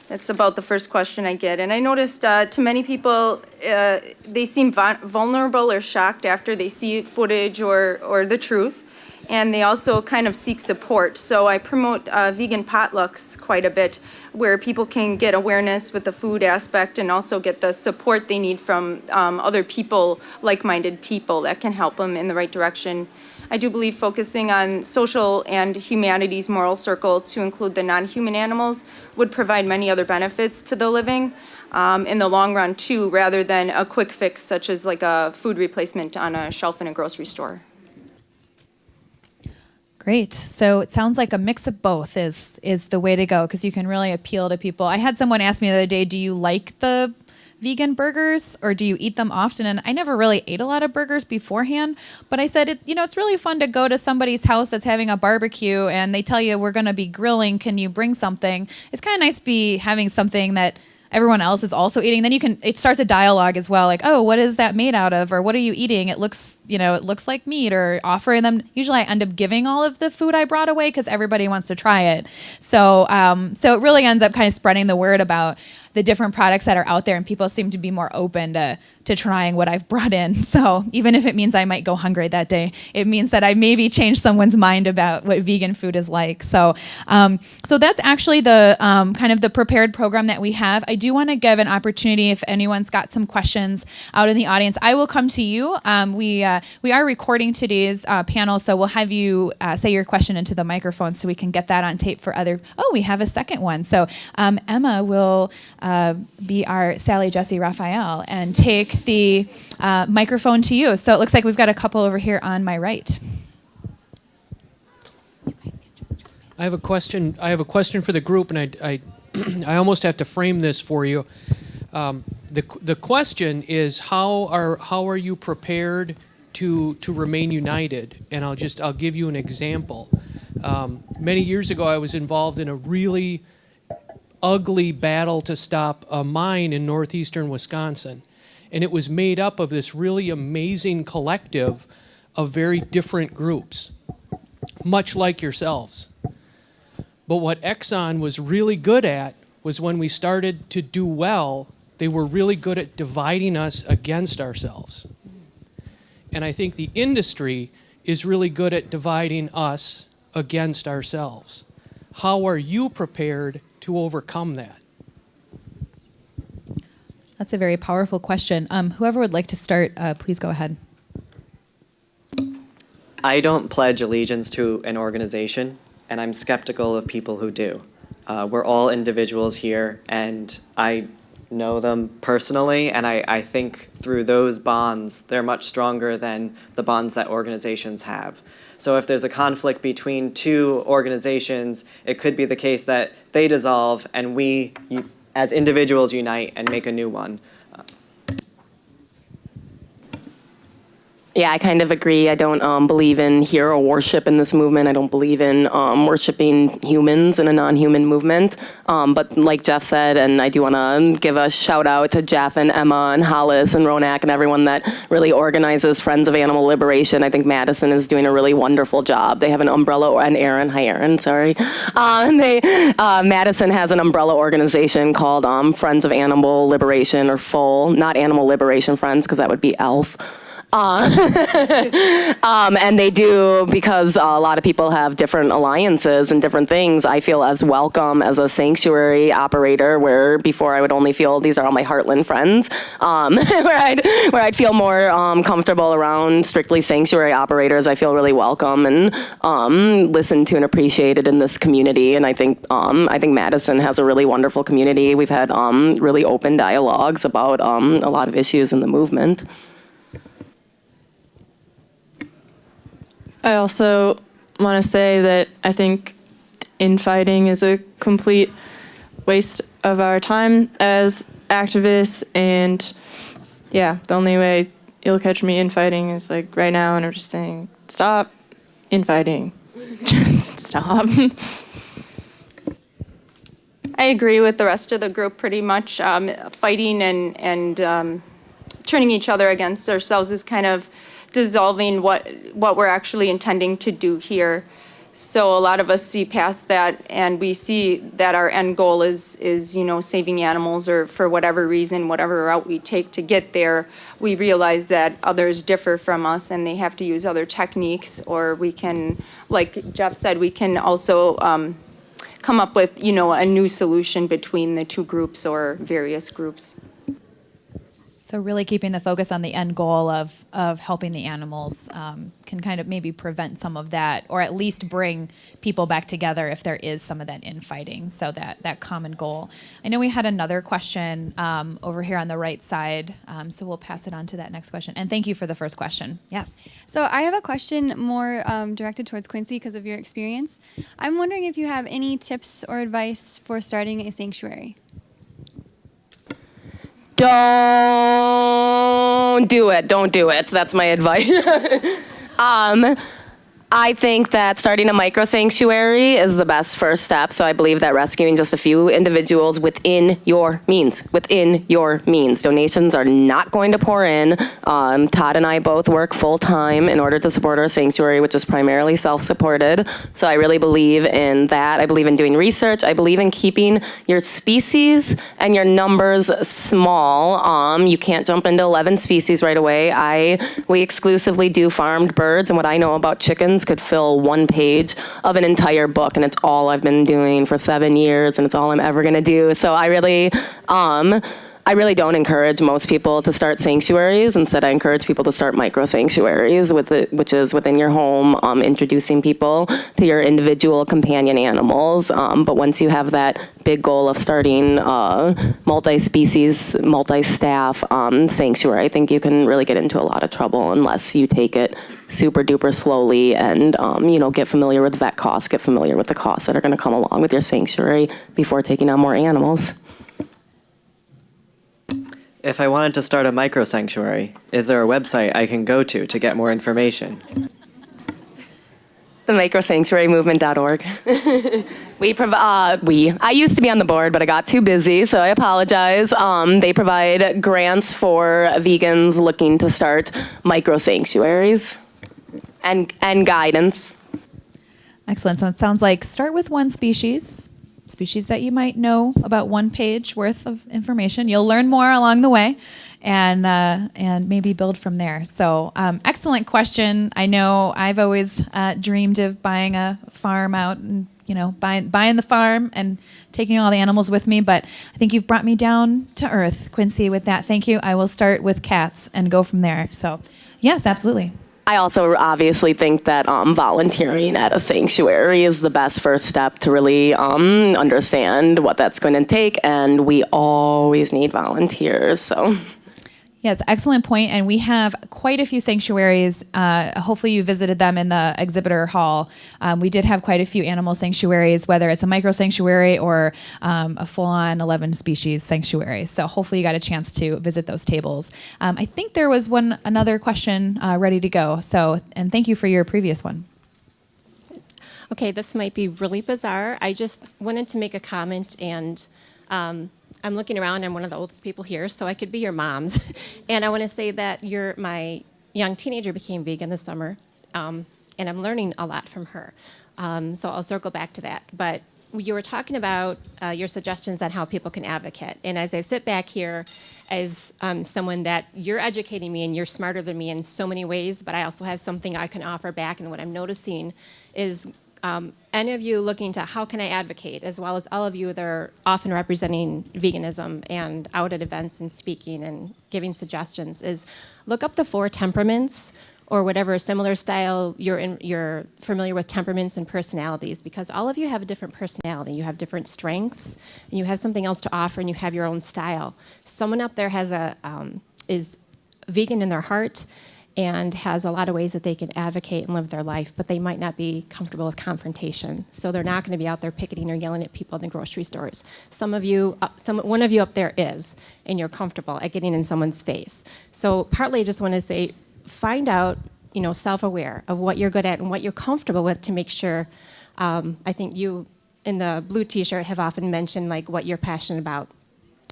That's about the first question I get. And I noticed to many people, they seem vulnerable or shocked after they see footage or the truth. And they also kind of seek support. So I promote vegan potlucks quite a bit, where people can get awareness with the food aspect and also get the support they need from other people, like-minded people that can help them in the right direction. I do believe focusing on social and humanity's moral circle to include the non-human animals would provide many other benefits to the living in the long run too, rather than a quick fix such as like a food replacement on a shelf in a grocery store. Great. So it sounds like a mix of both is the way to go, because you can really appeal to people. I had someone ask me the other day, do you like the vegan burgers or do you eat them often? And I never really ate a lot of burgers beforehand, but I said, it's really fun to go to somebody's house that's having a barbecue and they tell you we're going to be grilling. Can you bring something? It's kind of nice to be having something that everyone else is also eating. Then it starts a dialogue as well. Like, oh, what is that made out of? Or what are you eating? It looks like meat, or offering them. Usually I end up giving all of the food I brought away because everybody wants to try it. So it really ends up kind of spreading the word about the different products that are out there, and people seem to be more open to trying what I've brought in. So even if it means I might go hungry that day, it means that I maybe changed someone's mind about what vegan food is like. So that's actually the kind of the prepared program that we have. I do want to give an opportunity if anyone's got some questions out in the audience. I will come to you. We are recording today's panel, so we'll have you say your question into the microphone so we can get that on tape for other. Oh, we have a second one. So Emma will be our Sally Jesse Raphael and take the microphone to you. So it looks like we've got a couple over here on my right. I have a question for the group, and I I almost have to frame this for you. The question is, how are you prepared to remain united? And I'll give you an example. Many years ago, I was involved in a really ugly battle to stop a mine in northeastern Wisconsin. And it was made up of this really amazing collective of very different groups, much like yourselves. But what Exxon was really good at was when we started to do well, they were really good at dividing us against ourselves. And I think the industry is really good at dividing us against ourselves. How are you prepared to overcome that? That's a very powerful question. Whoever would like to start, please go ahead. I don't pledge allegiance to an organization, and I'm skeptical of people who do. We're all individuals here, and I know them personally, and I think through those bonds, they're much stronger than the bonds that organizations have. So if there's a conflict between two organizations, it could be the case that they dissolve and we, as individuals, unite and make a new one. Yeah, I kind of agree. I don't believe in hero worship in this movement. I don't believe in worshiping humans in a non-human movement. But like Jeff said, and I do want to give a shout out to Jeff and Emma and Hollis and Ronak and everyone that really organizes Friends of Animal Liberation. I think Madison is doing a really wonderful job. They have an umbrella, and Aaron, hi Aaron, sorry. Madison has an umbrella organization called Friends of Animal Liberation, or FOL, not Animal Liberation Friends, because that would be ELF. And they do, because a lot of people have different alliances and different things. I feel as welcome as a sanctuary operator, where before I would only feel these are all my Heartland friends, where I'd feel more comfortable around strictly sanctuary operators. I feel really welcome and listened to and appreciated in this community. And I think Madison has a really wonderful community. We've had really open dialogues about a lot of issues in the movement. I also want to say that I think infighting is a complete waste of our time as activists, and yeah, the only way you'll catch me infighting is like right now, and I'm just saying, stop infighting. Just stop. I agree with the rest of the group pretty much. Fighting and turning each other against ourselves is kind of dissolving what we're actually intending to do here. So a lot of us see past that, and we see that our end goal is saving animals, or for whatever reason, whatever route we take to get there, we realize that others differ from us and they have to use other techniques, or we can, like Jeff said, we can also come up with a new solution between the two groups or various groups. So really keeping the focus on the end goal of helping the animals can kind of maybe prevent some of that, or at least bring people back together if there is some of that infighting. So that common goal. I know we had another question over here on the right side, so we'll pass it on to that next question. And thank you for the first question. Yes. So I have a question more directed towards Quincy because of your experience. I'm wondering if you have any tips or advice for starting a sanctuary. Don't do it. Don't do it. That's my advice. I think that starting a micro sanctuary is the best first step. So I believe that rescuing just a few individuals within your means. Donations are not going to pour in. Todd and I both work full time in order to support our sanctuary, which is primarily self-supported. So I really believe in that. I believe in doing research. I believe in keeping your species and your numbers small. You can't jump into 11 species right away. We exclusively do farmed birds, and what I know about chickens could fill one page of an entire book, and it's all I've been doing for 7 years, and it's all I'm ever gonna do. So I really don't encourage most people to start sanctuaries. Instead, I encourage people to start micro sanctuaries, which is within your home, introducing people to your individual companion animals. But once you have that big goal of starting multi-species, multi-staff sanctuary, I think you can really get into a lot of trouble unless you take it super duper slowly and get familiar with vet costs, get familiar with the costs that are going to come along with your sanctuary before taking on more animals. If I wanted to start a micro sanctuary, is there a website I can go to get more information? The microsanctuarymovement.org. I used to be on the board, but I got too busy, so I apologize. They provide grants for vegans looking to start micro sanctuaries and guidance. Excellent. So it sounds like start with one species that you might know about, one page worth of information. You'll learn more along the way, and maybe build from there. So excellent question. I know I've always dreamed of buying a farm out and buying the farm and taking all the animals with me, but I think you've brought me down to earth, Quincy, with that. Thank you. I will start with cats and go from there. So yes, absolutely. I also obviously think that volunteering at a sanctuary is the best first step to really understand what that's going to take, and we always need volunteers. So, Yes, excellent point. And we have quite a few sanctuaries. Hopefully you visited them in the exhibitor hall. We did have quite a few animal sanctuaries, whether it's a micro sanctuary or a full-on 11 species sanctuary. So hopefully you got a chance to visit those tables. I think there was another question ready to go. So, and thank you for your previous one. Okay, this might be really bizarre. I just wanted to make a comment, and I'm looking around. I'm one of the oldest people here, so I could be your moms. And I want to say that my young teenager became vegan this summer, and I'm learning a lot from her. So I'll circle back to that. But you were talking about your suggestions on how people can advocate. And as I sit back here as someone that you're educating me and you're smarter than me in so many ways, but I also have something I can offer back. And what I'm noticing is any of you looking to how can I advocate, as well as all of you that are often representing veganism and out at events and speaking and giving suggestions, is look up the 4 temperaments or whatever similar style you're familiar with, temperaments and personalities, because all of you have a different personality. You have different strengths, and you have something else to offer, and you have your own style. Someone up there has is vegan in their heart and has a lot of ways that they can advocate and live their life, but they might not be comfortable with confrontation. So they're not going to be out there picketing or yelling at people in the grocery stores. One of you up there is, and you're comfortable at getting in someone's face. So partly I just want to say, find out, self-aware of what you're good at and what you're comfortable with to make sure. I think you in the blue t-shirt have often mentioned like what you're passionate about.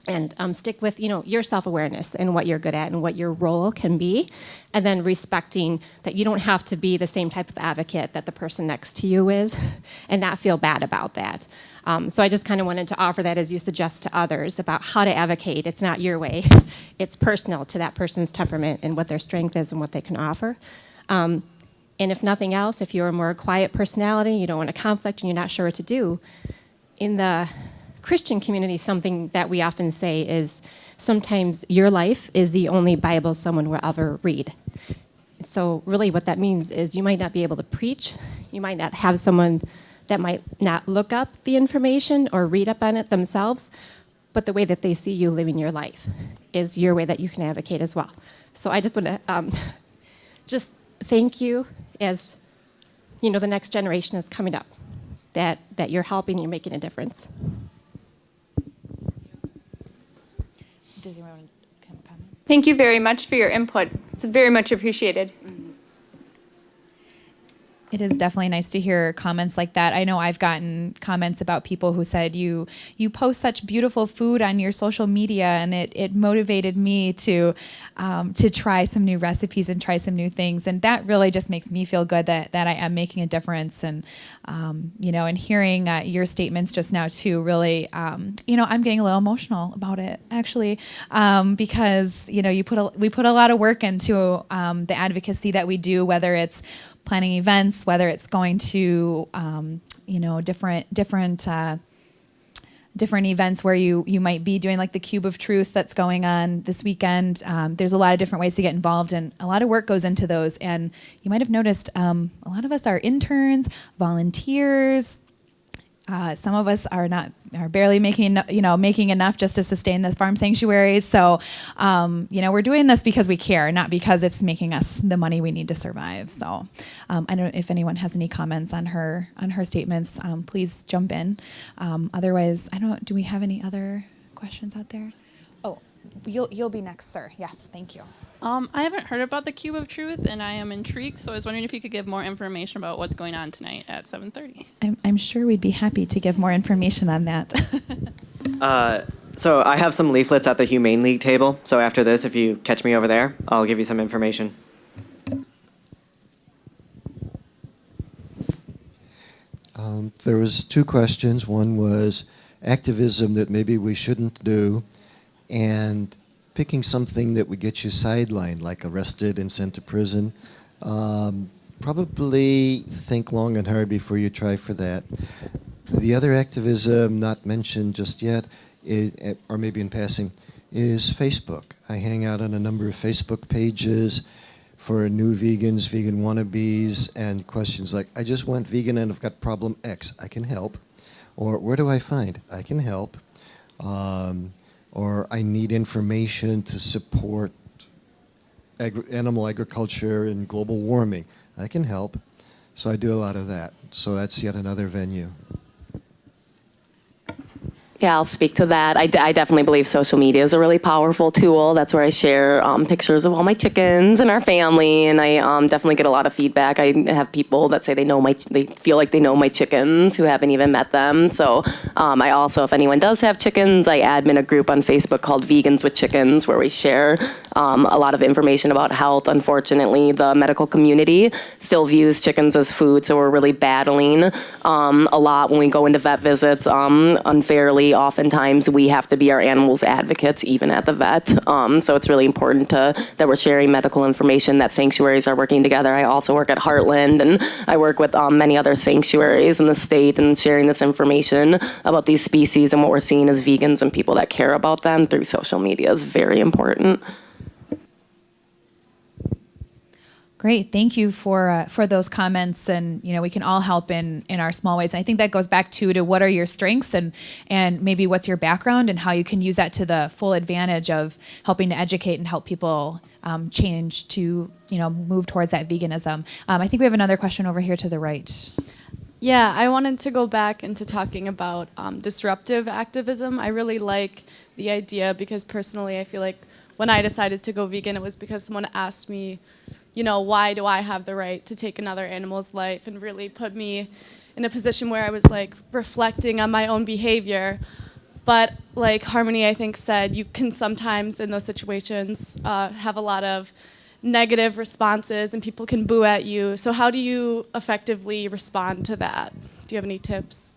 And stick with, your self-awareness and what you're good at and what your role can be, and then respecting that you don't have to be the same type of advocate that the person next to you is, and not feel bad about that. So I just kind of wanted to offer that as you suggest to others about how to advocate. It's not your way. It's personal to that person's temperament and what their strength is and what they can offer. And if nothing else, if you're a more quiet personality, you don't want to conflict and you're not sure what to do, in the Christian community, something that we often say is sometimes your life is the only Bible someone will ever read. So really what that means is you might not be able to preach, you might not have someone that might not look up the information or read up on it themselves, but the way that they see you living your life is your way that you can advocate as well. So I just want to just thank you as, the next generation is coming up, that you're helping, you're making a difference. Does anyone want to comment? Thank you very much for your input. It's very much appreciated. It is definitely nice to hear comments like that. I know I've gotten comments about people who said you post such beautiful food on your social media, and it motivated me to try some new recipes and try some new things, and that really just makes me feel good that I am making a difference. And and hearing your statements just now too, really, I'm getting a little emotional about it actually, because we put a lot of work into the advocacy that we do, whether it's planning events, whether it's going to, different events where you might be doing like the Cube of Truth that's going on this weekend. There's a lot of different ways to get involved, and a lot of work goes into those. And you might have noticed a lot of us are interns, volunteers. Some of us are barely making enough just to sustain this farm sanctuaries. So, we're doing this because we care, not because it's making us the money we need to survive. So, I don't know if anyone has any comments on her statements. Please jump in. Otherwise, do we have any other questions out there? Oh, you'll be next, sir. Yes, thank you. I haven't heard about the Cube of Truth, and I am intrigued, so I was wondering if you could give more information about what's going on tonight at 7:30. I'm sure we'd be happy to give more information on that. So I have some leaflets at the Humane League table. So after this, if you catch me over there, I'll give you some information. There was 2 questions. One was activism that maybe we shouldn't do, and picking something that would get you sidelined, like arrested and sent to prison. Probably think long and hard before you try for that. The other activism not mentioned just yet, or maybe in passing, is Facebook. I hang out on a number of Facebook pages for new vegans, vegan wannabes, and questions like, I just went vegan and I've got problem X, I can help. Or where do I find? I can help. Or I need information to support animal agriculture and global warming. I can help. So I do a lot of that. So that's yet another venue. Yeah, I'll speak to that. I definitely believe social media is a really powerful tool. That's where I share pictures of all my chickens and our family, and I definitely get a lot of feedback. I have people that say they feel like they know my chickens who haven't even met them. So I also, if anyone does have chickens, I admin a group on Facebook called Vegans with Chickens, where we share a lot of information about health. Unfortunately, the medical community still views chickens as food, so we're really battling a lot when we go into vet visits unfairly. Oftentimes we have to be our animals' advocates even at the vet. So it's really important that we're sharing medical information, that sanctuaries are working together. I also work at Heartland, and I work with many other sanctuaries in the state, and sharing this information about these species and what we're seeing as vegans and people that care about them through social media is very important. Great, thank you for those comments, and we can all help in our small ways. And I think that goes back to what are your strengths and maybe what's your background and how you can use that to the full advantage of helping to educate and help people change to move towards that veganism. I think we have another question over here to the right. Yeah, I wanted to go back into talking about disruptive activism. I really like the idea because personally I feel like when I decided to go vegan, it was because someone asked me, why do I have the right to take another animal's life, and really put me in a position where I was like reflecting on my own behavior. But like Harmony, I think, said, you can sometimes in those situations have a lot of negative responses and people can boo at you. So how do you effectively respond to that? Do you have any tips?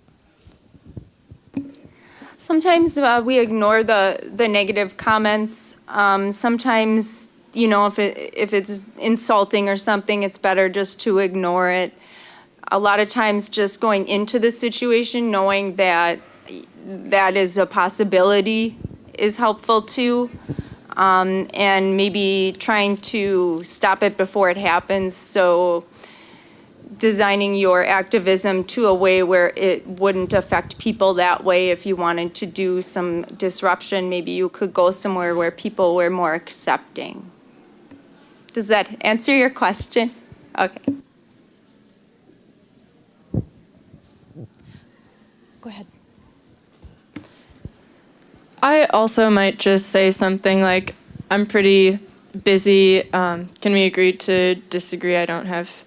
Sometimes we ignore the negative comments. Sometimes, if it's insulting or something, it's better just to ignore it. A lot of times just going into the situation, knowing that that is a possibility is helpful too. And maybe trying to stop it before it happens. So designing your activism to a way where it wouldn't affect people that way. If you wanted to do some disruption, maybe you could go somewhere where people were more accepting. Does that answer your question? Okay. Go ahead. I also might just say something like, I'm pretty busy. Can we agree to disagree? I don't have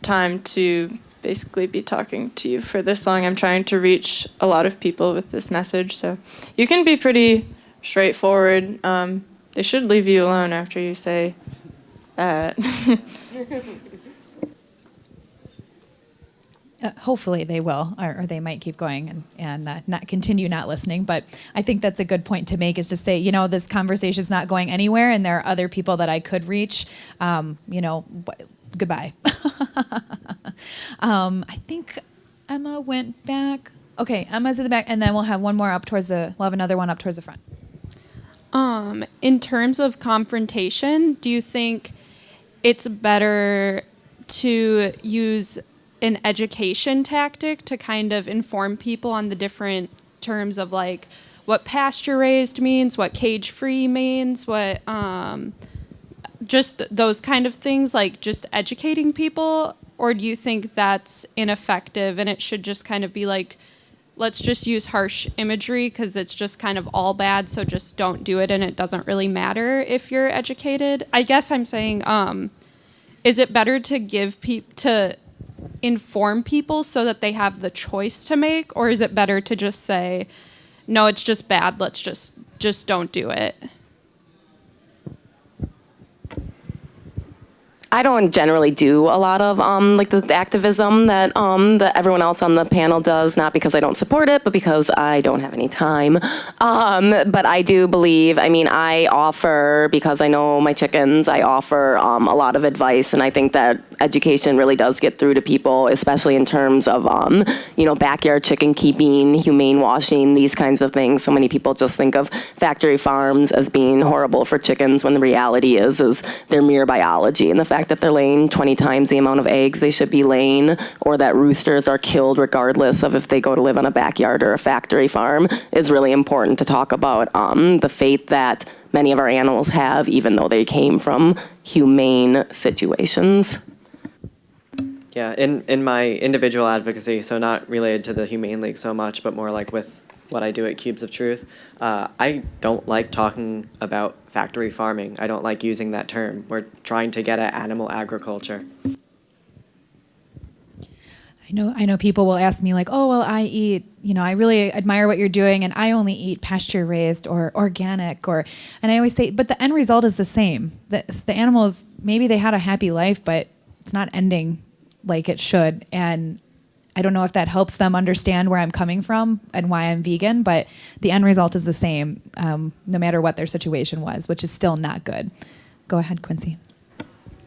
time to basically be talking to you for this long. I'm trying to reach a lot of people with this message. So you can be pretty straightforward. They should leave you alone after you say that. Hopefully they will, or they might keep going and not continue not listening. But I think that's a good point to make, is to say, this conversation is not going anywhere, and there are other people that I could reach. Goodbye. I think Emma went back. Okay, Emma's in the back, and then we'll have another one up towards the front. In terms of confrontation, do you think it's better to use an education tactic to kind of inform people on the different terms of like what pasture raised means, what cage free means, what just those kind of things, like just educating people? Or do you think that's ineffective and it should just kind of be like, let's just use harsh imagery because it's just kind of all bad, so just don't do it and it doesn't really matter if you're educated? I guess I'm saying, is it better to inform people so that they have the choice to make, or is it better to just say, no, it's just bad, let's just don't do it? I don't generally do a lot of like the activism that everyone else on the panel does, not because I don't support it, but because I don't have any time. But I do believe, I offer, because I know my chickens, I offer a lot of advice, and I think that education really does get through to people, especially in terms of backyard chicken keeping, humane washing, these kinds of things. So many people just think of factory farms as being horrible for chickens, when the reality is they're mere biology, and the fact that they're laying 20 times the amount of eggs they should be laying, or that roosters are killed regardless of if they go to live on a backyard or a factory farm, is really important to talk about. The fate that many of our animals have, even though they came from humane situations. Yeah, in my individual advocacy, so not related to the Humane League so much, but more like with what I do at Cubes of Truth, I don't like talking about factory farming. I don't like using that term. We're trying to get at animal agriculture. I know people will ask me like, oh, well, I really admire what you're doing and I only eat pasture raised or organic and I always say, but the end result is the same. The animals, maybe they had a happy life, but it's not ending like it should. And I don't know if that helps them understand where I'm coming from and why I'm vegan, but the end result is the same, no matter what their situation was, which is still not good. Go ahead, Quincy.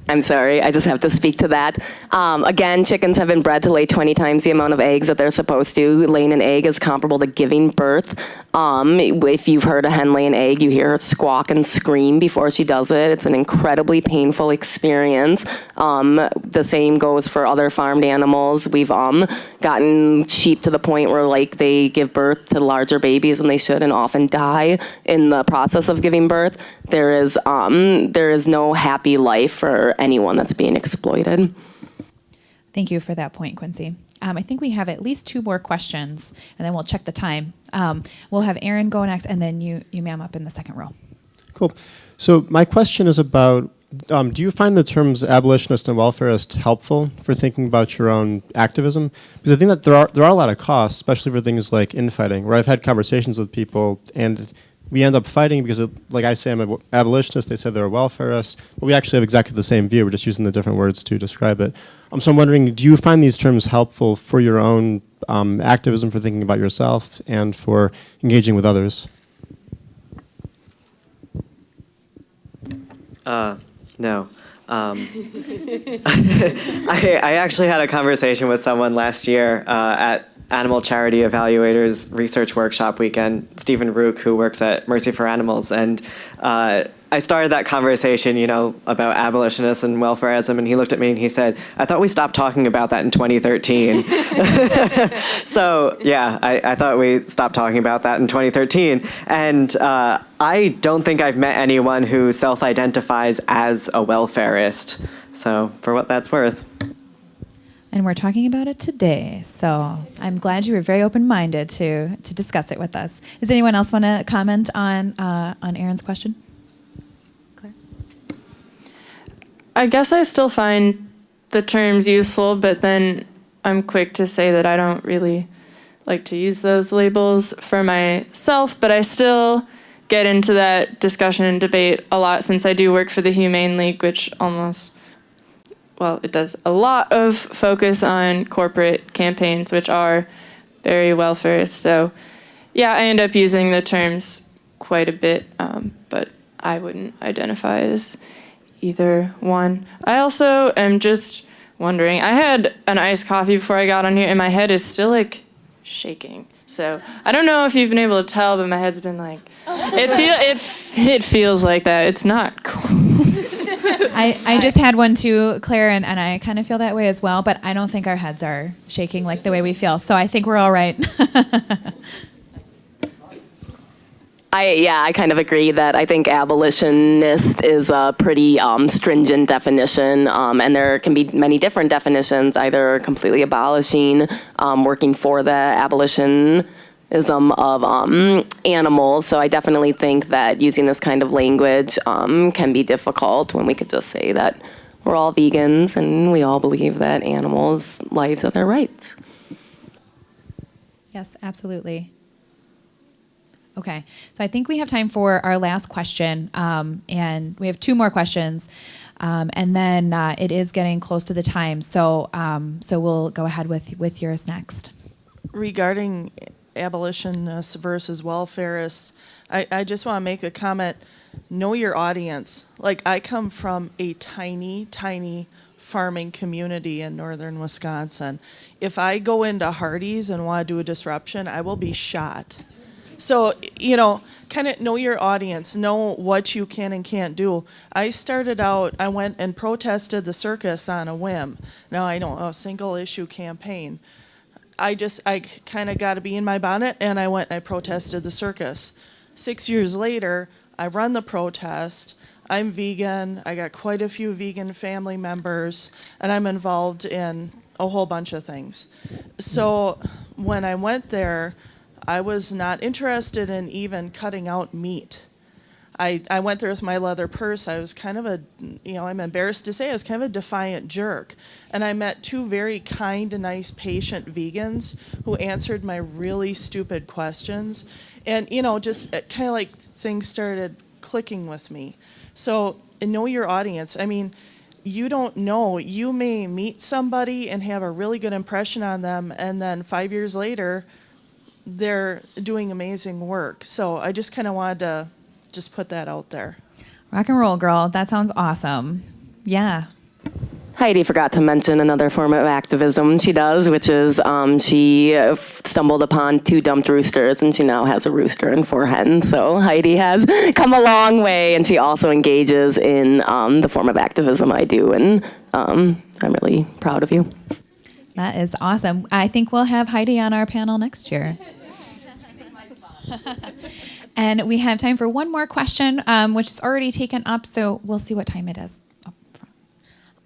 I'm sorry, I just have to speak to that. Again, chickens have been bred to lay 20 times the amount of eggs that they're supposed to. Laying an egg is comparable to giving birth. If you've heard a hen lay an egg, you hear her squawk and scream before she does it. It's an incredibly painful experience. The same goes for other farmed animals. We've gotten sheep to the point where like they give birth to larger babies than they should and often die in the process of giving birth. There is no happy life for anyone that's being exploited. Thank you for that point, Quincy. I think we have at least 2 more questions, and then we'll check the time. We'll have Aaron go next, and then you ma'am, up in the second row. Cool. So my question is about, do you find the terms abolitionist and welfarist helpful for thinking about your own activism? Because I think that there are a lot of costs, especially for things like infighting, where I've had conversations with people, and we end up fighting because, like I say, I'm an abolitionist, they say they're a welfarist, but we actually have exactly the same view. We're just using the different words to describe it. So I'm wondering, do you find these terms helpful for your own activism, for thinking about yourself, and for engaging with others? No. I actually had a conversation with someone last year at Animal Charity Evaluators Research Workshop weekend, Stephen Rook, who works at Mercy for Animals, and I started that conversation, about abolitionists and welfarism, and he looked at me and he said, "I thought we stopped talking about that in 2013." So yeah, I thought we stopped talking about that in 2013, and I don't think I've met anyone who self-identifies as a welfarist. So for what that's worth. And we're talking about it today, so I'm glad you were very open-minded to discuss it with us. Does anyone else want to comment on Aaron's question? Claire? I guess I still find the terms useful, but then I'm quick to say that I don't really like to use those labels for myself, but I still get into that discussion and debate a lot since I do work for the Humane League, which it does a lot of focus on corporate campaigns, which are very welfarist. So yeah, I end up using the terms quite a bit, but I wouldn't identify as either one. I also am just wondering, I had an iced coffee before I got on here, and my head is still like shaking. So I don't know if you've been able to tell, but my head's been like, it feels like that. It's not cool. I just had one too, Claire, and I kind of feel that way as well, but I don't think our heads are shaking like the way we feel, so I think we're all right. I kind of agree that I think abolitionist is a pretty stringent definition, and there can be many different definitions, either completely abolishing, working for the abolitionism of animals. So I definitely think that using this kind of language can be difficult when we could just say that we're all vegans and we all believe that animals' lives are their rights. Yes, absolutely. Okay, so I think we have time for our last question, and we have 2 more questions, and then it is getting close to the time, so we'll go ahead with yours next. Regarding abolitionists versus welfarists, I just want to make a comment. Know your audience. Like, I come from a tiny, tiny farming community in northern Wisconsin. If I go into Hardee's and want to do a disruption, I will be shot. So, kind of know your audience, know what you can and can't do. I went and protested the circus on a whim. Now, I don't a single issue campaign. I kind of got to be in my bonnet, and I went and I protested the circus. 6 years later, I run the protest. I'm vegan. I got quite a few vegan family members, and I'm involved in a whole bunch of things. So when I went there, I was not interested in even cutting out meat. I went there with my leather purse. I was kind of I'm embarrassed to say, I was kind of a defiant jerk. And I met two very kind and nice patient vegans who answered my really stupid questions. And, just kind of like things started clicking with me. So know your audience. I mean, you don't know. You may meet somebody and have a really good impression on them, and then 5 years later, they're doing amazing work. So I just kind of wanted to just put that out there. Rock and roll, girl. That sounds awesome. Yeah. Heidi forgot to mention another form of activism she does, which is she stumbled upon 2 dumped roosters, and she now has a rooster and 4 hens. So Heidi has come a long way, and she also engages in the form of activism I do, and I'm really proud of you. That is awesome. I think we'll have Heidi on our panel next year. And we have time for one more question, which is already taken up, so we'll see what time it is.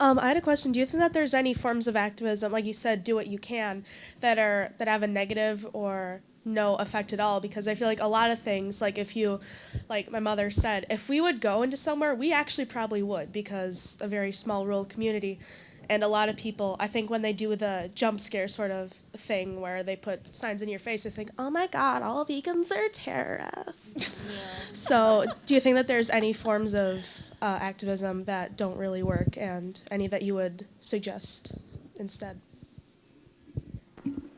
I had a question. Do you think that there's any forms of activism, like you said, do what you can, that have a negative or no effect at all? Because I feel like a lot of things, like if you, like my mother said, if we would go into somewhere, we actually probably would, because a very small rural community. And a lot of people, I think when they do the jump scare sort of thing where they put signs in your face, they think, oh my God, all vegans are terrorists. Yeah. So do you think that there's any forms of activism that don't really work, and any that you would suggest instead?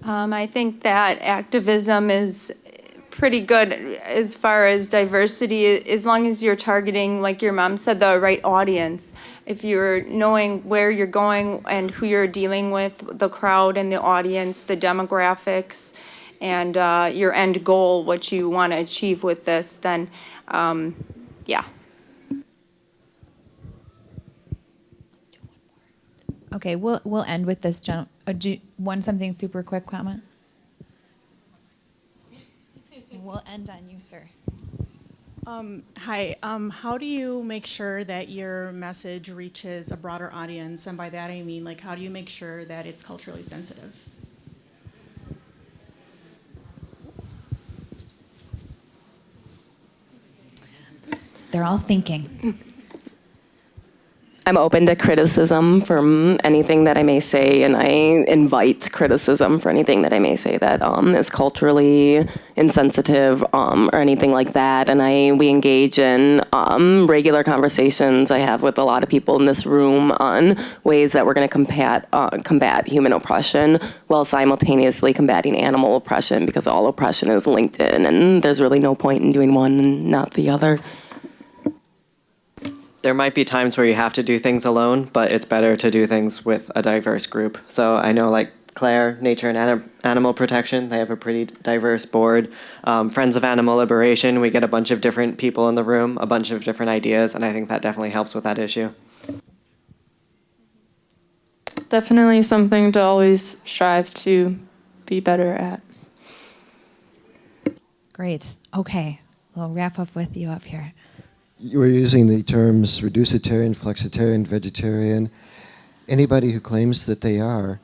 I think that activism is pretty good as far as diversity, as long as you're targeting, like your mom said, the right audience. If you're knowing where you're going and who you're dealing with, the crowd and the audience, the demographics, and your end goal, what you want to achieve with this, then yeah. Okay, we'll end with this. Do you want something super quick comment? We'll end on you, sir. Hi. How do you make sure that your message reaches a broader audience? And by that I mean, like, how do you make sure that it's culturally sensitive? They're all thinking. I'm open to criticism from anything that I may say, and I invite criticism for anything that I may say that is culturally insensitive or anything like that. And we engage in regular conversations I have with a lot of people in this room on ways that we're going to combat human oppression while simultaneously combating animal oppression, because all oppression is linked in, and there's really no point in doing one and not the other. There might be times where you have to do things alone, but it's better to do things with a diverse group. So I know, like Claire, Nature and Animal Protection, they have a pretty diverse board. Friends of Animal Liberation, we get a bunch of different people in the room, a bunch of different ideas, and I think that definitely helps with that issue. Definitely something to always strive to be better at. Great. Okay, we'll wrap up with you up here. You were using the terms reducitarian, flexitarian, vegetarian. Anybody who claims that they are,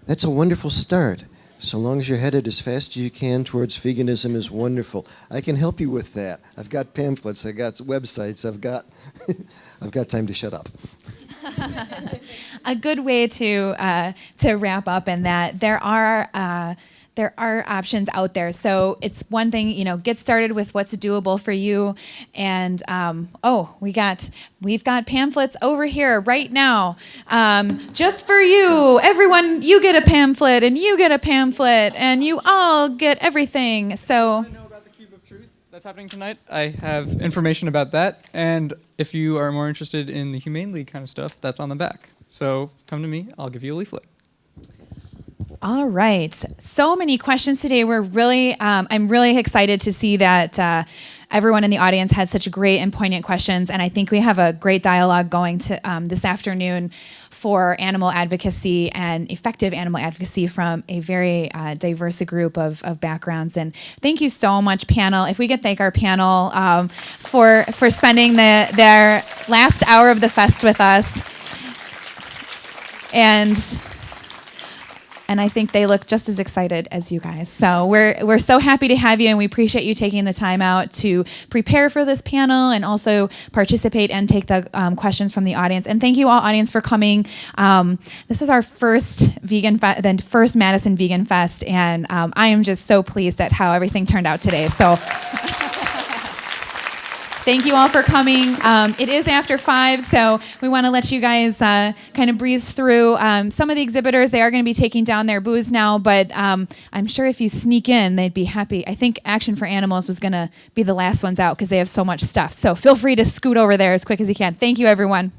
that's a wonderful start. So long as you're headed as fast as you can towards veganism is wonderful. I can help you with that. I've got pamphlets, I've got websites, I've got time to shut up. A good way to wrap up in that there are options out there. So it's one thing, get started with what's doable for you. And we've got pamphlets over here right now, just for you. Everyone, you get a pamphlet, and you get a pamphlet, and you all get everything. So. Know about the Cube of Truth that's happening tonight? I have information about that. And if you are more interested in the Humane League kind of stuff, that's on the back. So come to me. I'll give you a leaflet. All right. So many questions today. I'm really excited to see that everyone in the audience had such great and poignant questions, and I think we have a great dialogue going to this afternoon for animal advocacy and effective animal advocacy from a very diverse group of backgrounds. And thank you so much, panel. If we could thank our panel for spending their last hour of the fest with us. And I think they look just as excited as you guys. So we're so happy to have you, and we appreciate you taking the time out to prepare for this panel and also participate and take the questions from the audience. And thank you all, audience, for coming. This was our first first Madison Vegan Fest, and I am just so pleased at how everything turned out today. So. Thank you all for coming. It is after 5, so we want to let you guys kind of breeze through. Some of the exhibitors, they are going to be taking down their booths now, but I'm sure if you sneak in, they'd be happy. I think Action for Animals was going to be the last ones out because they have so much stuff. So feel free to scoot over there as quick as you can. Thank you, everyone.